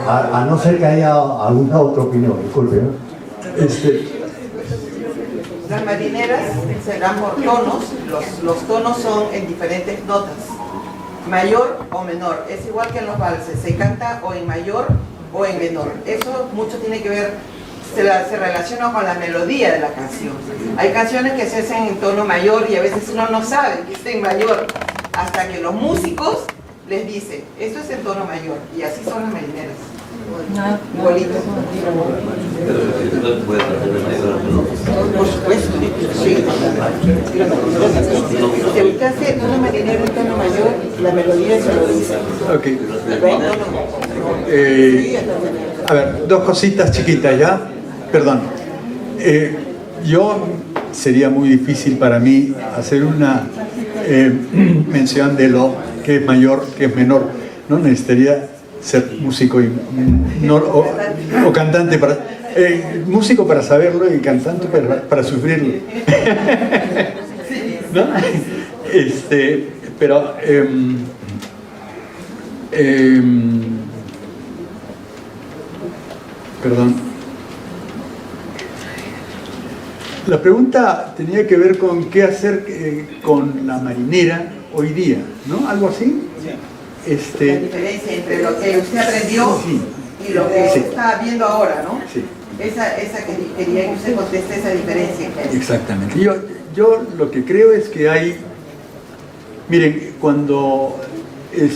A no ser que haya alguna otra opinión, disculpe, ¿no? Las marineras se dan por tonos, los tonos son en diferentes notas, mayor o menor, es igual que en los valses, se canta o en mayor o en menor. Eso mucho tiene que ver, se relaciona con la melodía de la canción. Hay canciones que se hacen en tono mayor y a veces uno no sabe que está en mayor, hasta que los músicos les dicen, esto es en tono mayor, y así son las marineras. Igualito. Por supuesto, sí. Si usted hace una marinera en tono mayor, la melodía se lo dice. Ok. A ver, dos cositas chiquitas ya. Perdón. Sería muy difícil para mí hacer una mención de lo que es mayor, que es menor. No necesitaría ser músico o cantante para músico para saberlo y cantante para sufrirlo. ¿No? Pero perdón. La pregunta tenía que ver con qué hacer con la marinera hoy día, ¿no? ¿Algo así? La diferencia entre lo que usted aprendió y lo que está viendo ahora, ¿no? Sí. Esa que quería que usted conteste, esa diferencia que hay. Exactamente. Yo lo que creo es que hay... Miren, cuando en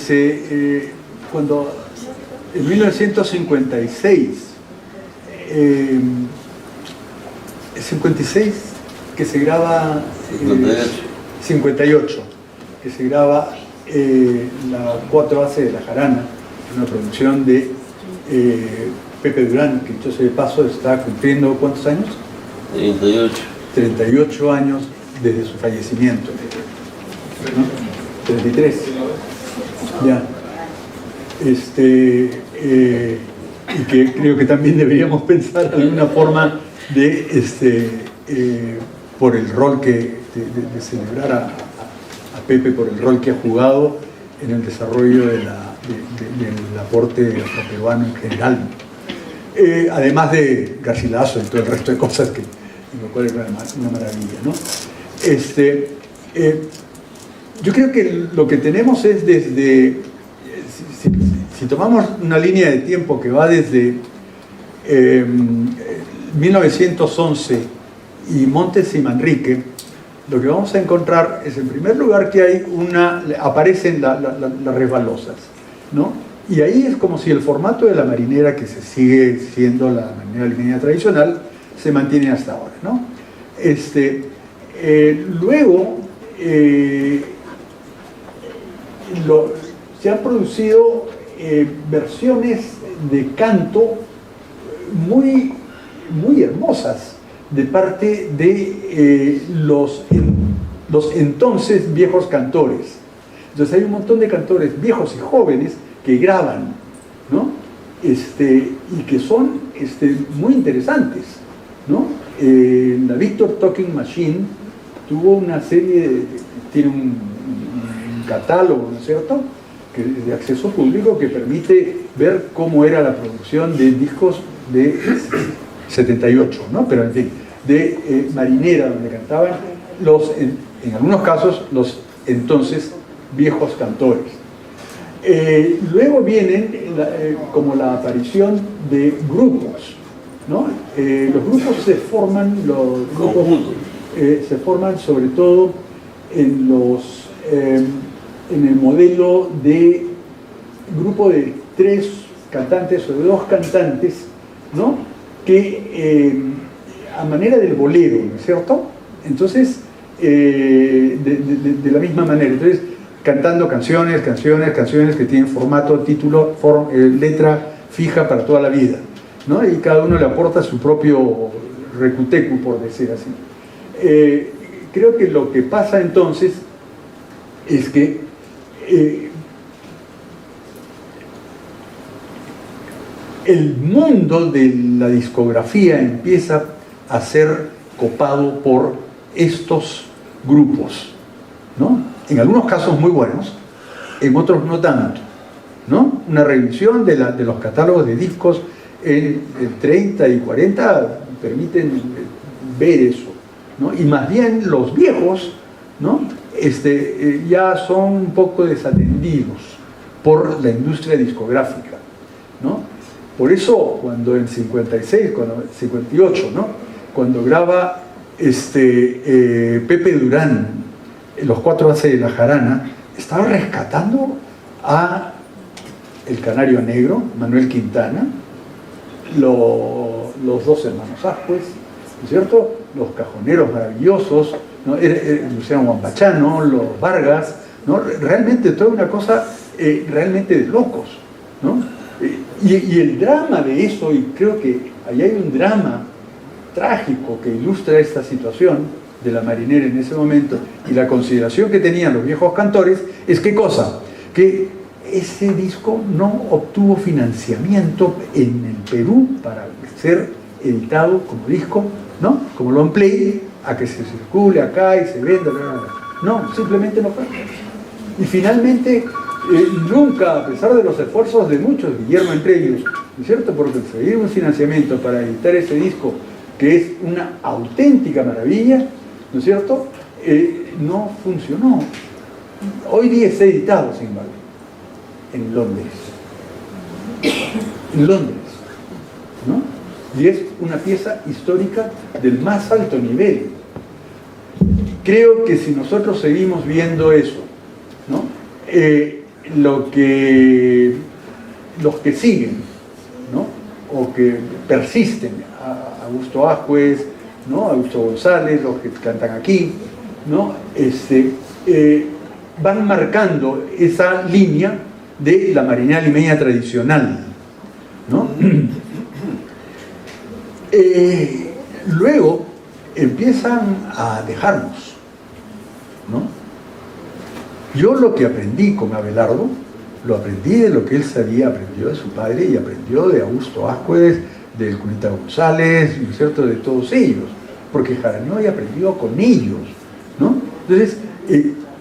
1956 que se graba 58 que se graba la 4AC de la Jarana, una producción de Pepe Durán, que dicho sea de paso está cumpliendo ¿cuántos años? 38 años desde su fallecimiento, ¿no? 33 ya. Y que creo que también deberíamos pensar alguna forma de por el rol de celebrar a Pepe, por el rol que ha jugado en el desarrollo del aporte afroperuano en general. Además de Garcilaso y todo el resto de cosas lo cual es una maravilla, ¿no? Yo creo que lo que tenemos es desde, si tomamos una línea de tiempo que va desde 1911 y Montes y Manrique, lo que vamos a encontrar es, en primer lugar, que aparecen las resbalosas, ¿no? Y ahí es como si el formato de la marinera, que se sigue siendo la marinera limeña tradicional, se mantiene hasta ahora, ¿no? Luego se han producido versiones de canto muy hermosas de parte de los entonces viejos cantores. Entonces hay un montón de cantores viejos y jóvenes que graban, ¿no? Y que son muy interesantes, ¿no? La Victor Talking Machine tuvo una serie, tiene un catálogo, ¿no es cierto?, de acceso público, que permite ver cómo era la producción de discos de 78, ¿no? Pero en fin, de marinera, donde cantaban en algunos casos los entonces viejos cantores. Luego vienen como la aparición de grupos, ¿no? Los grupos se forman, se forman sobre todo en el modelo de grupo de 3 cantantes o de 2 cantantes, ¿no? Que a manera del bolero, ¿no es cierto? Entonces, de la misma manera. Entonces, cantando canciones que tienen formato, título, letra fija para toda la vida, ¿no? Y cada uno le aporta su propio recutecu, por decir así. Creo que lo que pasa entonces es que el mundo de la discografía empieza a ser copado por estos grupos, ¿no? En algunos casos muy buenos, en otros no tanto, ¿no? Una revisión de los catálogos de discos en 30 y 40 permiten ver eso, ¿no? Y más bien los viejos, ¿no? Ya son un poco desatendidos por la industria discográfica, ¿no? Por eso cuando en 58, ¿no? Cuando graba Pepe Durán Los Cuatro Haces de la Jarana, estaba rescatando a El Canario Negro, Manuel Quintana, los dos hermanos Ascuez, ¿no es cierto? Los Cajoneros Maravillosos, ¿no? Luciano Guampachano, los Vargas, ¿no? Realmente toda una cosa realmente de locos, ¿no? Y el drama de eso, y creo que ahí hay un drama trágico que ilustra esta situación de la marinera en ese momento, y la consideración que tenían los viejos cantores, es ¿qué cosa? Que ese disco no obtuvo financiamiento en el Perú para ser editado como disco, ¿no? Como long play, a que se circule acá y se venda, no, simplemente no fue. Y finalmente, nunca, a pesar de los esfuerzos de muchos, Guillermo entre ellos, ¿no es cierto?, por conseguir un financiamiento para editar ese disco, que es una auténtica maravilla, ¿no es cierto?, no funcionó. Hoy día está editado, sin embargo, en Londres. En Londres, ¿no? Y es una pieza histórica del más alto nivel. Creo que si nosotros seguimos viendo eso, ¿no? Los que siguen, ¿no? O que persisten, Augusto Ascuez, ¿no? Augusto González, los que cantan aquí, ¿no? Van marcando esa línea de la marinera limeña tradicional, ¿no? Luego empiezan a dejarnos, ¿no? Yo lo que aprendí con Abelardo, lo aprendí de lo que él sabía, aprendió de su padre y aprendió de Augusto Ascuez, del Cunita González, ¿no es cierto?, de todos ellos, porque Jarañoy aprendió con ellos, ¿no? Entonces,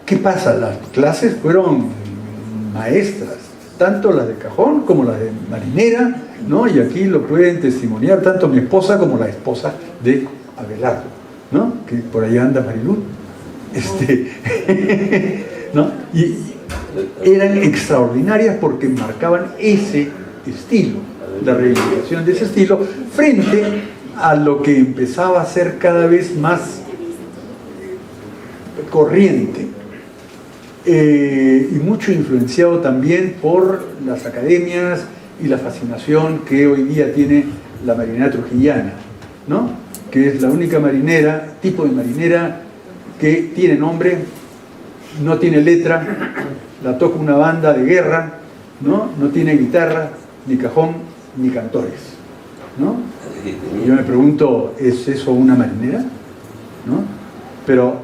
¿qué pasa? Las clases fueron maestras, tanto las de cajón como las de marinera, ¿no? Y aquí lo pueden testimoniar tanto mi esposa como la esposa de Abelardo, ¿no? Que por allá anda Marilú, ¿no? Y eran extraordinarias porque marcaban ese estilo, la reivindicación de ese estilo, frente a lo que empezaba a ser cada vez más corriente, y mucho influenciado también por las academias y la fascinación que hoy día tiene la marinera trujillana, ¿no? Que es la única marinera, tipo de marinera que tiene nombre, no tiene letra, la toca una banda de guerra, ¿no? No tiene guitarra, ni cajón, ni cantores, ¿no? Y yo me pregunto, ¿es eso una marinera? ¿No? Pero,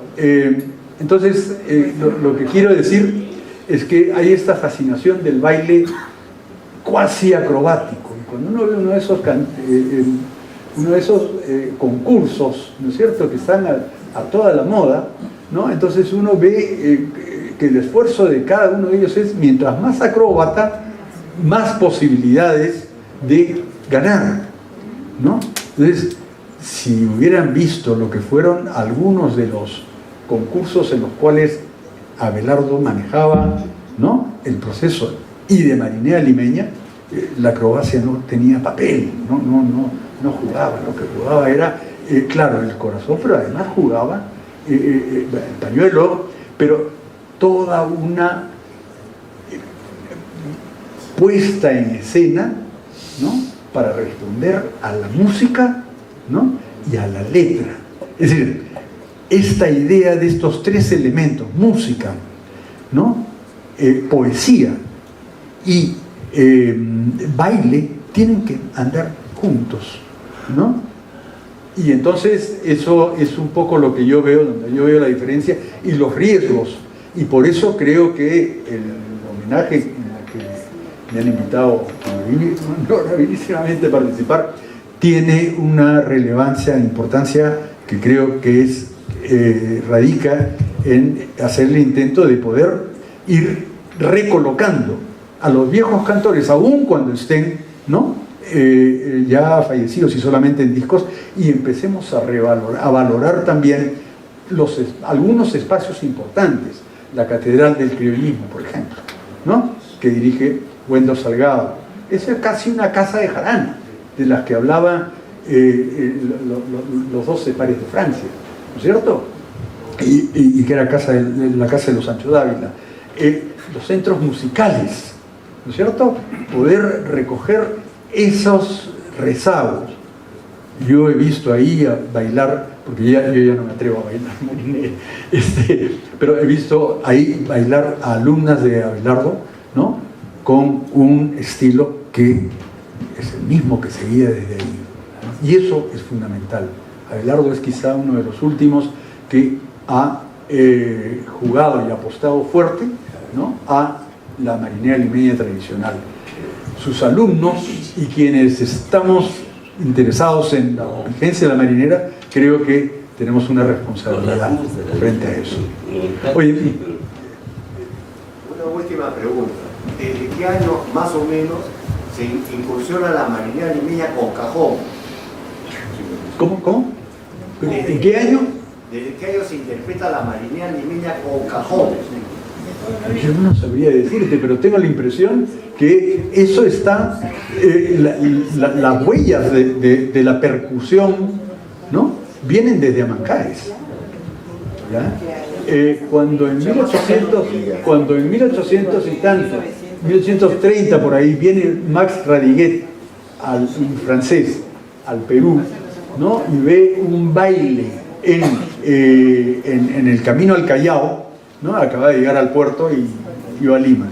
entonces, lo que quiero decir es que hay esta fascinación del baile cuasi acrobático. Y cuando uno ve uno de esos concursos, ¿no es cierto?, que están a toda la moda, ¿no? Entonces uno ve que el esfuerzo de cada uno de ellos es, mientras más acróbata, más posibilidades de ganar, ¿no? Entonces, si hubieran visto lo que fueron algunos de los concursos en los cuales Abelardo manejaba, ¿no?, el proceso, y de marinera limeña, la acrobacia no tenía papel, no jugaba, lo que jugaba era, claro, el corazón, pero además jugaba el pañuelo, pero toda una puesta en escena, ¿no?, para responder a la música, ¿no?, y a la letra. Es decir, esta idea de estos tres elementos, música, ¿no?, poesía y baile tienen que andar juntos, ¿no? Y entonces eso es un poco lo que yo veo, donde yo veo la diferencia y los riesgos. Y por eso creo que el homenaje en el que me han invitado honorabilísimamente a participar tiene una relevancia, importancia que creo que es radica en hacer el intento de poder ir recolocando a los viejos cantores, aun cuando estén, ¿no?, ya fallecidos y solamente en discos, y empecemos a valorar también algunos espacios importantes. La Catedral del Criollismo, por ejemplo, ¿no?, que dirige Wendo Salgado. Esa es casi una casa de jarana, de las que hablaban los 12 pares de Francia, ¿no es cierto? Y que era la casa de los Sancho Dávila. Los centros musicales, ¿no es cierto? Poder recoger esos rezagos. Yo he visto ahí a bailar, porque yo ya no me atrevo a bailar marinera, pero he visto ahí bailar a alumnas de Abelardo, ¿no?, con un estilo que es el mismo que seguía desde ahí, ¿no? Y eso es fundamental. Abelardo es quizá uno de los últimos que ha jugado y apostado fuerte, ¿no?, a la marinera limeña tradicional. Sus alumnos y quienes estamos interesados en la vigencia de la marinera, creo que tenemos una responsabilidad frente a eso. Oye, una última pregunta. ¿Desde qué año más o menos se incursiona la marinera limeña con cajón? ¿Cómo? ¿En qué año? ¿Desde qué año se interpreta la marinera limeña con cajón? Yo no sabría decirte, pero tengo la impresión que eso está, las huellas de la percusión, ¿no?, vienen desde Amancaes, ¿ya? Cuando en 1800 y tanto, 1830 por ahí, viene Max Radiguet, un francés, al Perú, ¿no?, y ve un baile en el camino al Callao, ¿no?, acaba de llegar al puerto y iba a Lima.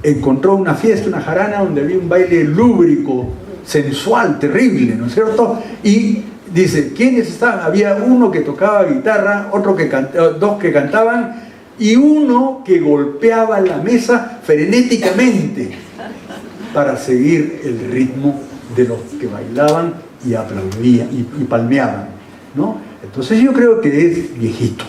Encontró una fiesta, una jarana, donde había un baile lúbrico, sensual, terrible, ¿no es cierto? Y dice, ¿quiénes estaban? Había uno que tocaba guitarra, dos que cantaban, y uno que golpeaba la mesa frenéticamente para seguir el ritmo de los que bailaban y aplaudían y palmeaban, ¿no? Entonces yo creo que es viejito.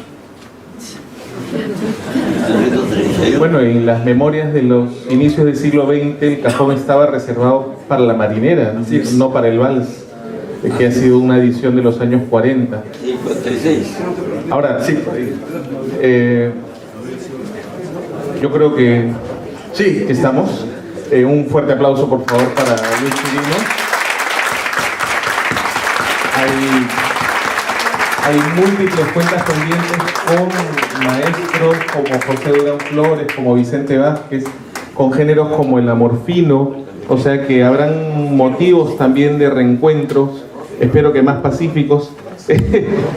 Bueno, en las memorias de los inicios del siglo XX el cajón estaba reservado para la marinera, no para el vals, que ha sido una edición de los años 40. 56. Ahora, sí, yo creo que sí, estamos. Un fuerte aplauso, por favor, para Luis Chirino. Hay múltiples cuentas pendientes con maestros como José Durán Flores, como Vicente Vázquez, con géneros como el amor fino, o sea que habrán motivos también de reencuentros, espero que más pacíficos,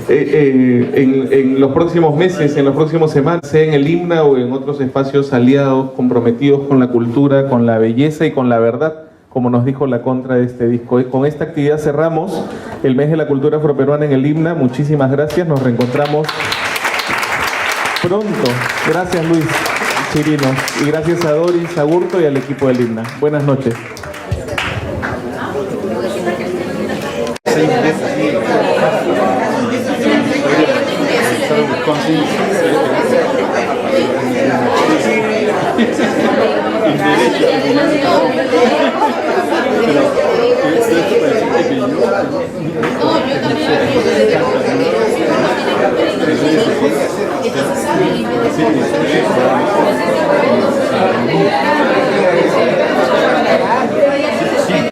en los próximos meses, en las próximas semanas, sea en el IMNA o en otros espacios aliados, comprometidos con la cultura, con la belleza y con la verdad, como nos dijo la contra de este disco. Con esta actividad cerramos el mes de la cultura afroperuana en el IMNA. Muchísimas gracias, nos reencontramos pronto. Gracias, Luis Chirino, y gracias a Doris Agurto y al equipo del IMNA. Buenas noches. En derecho.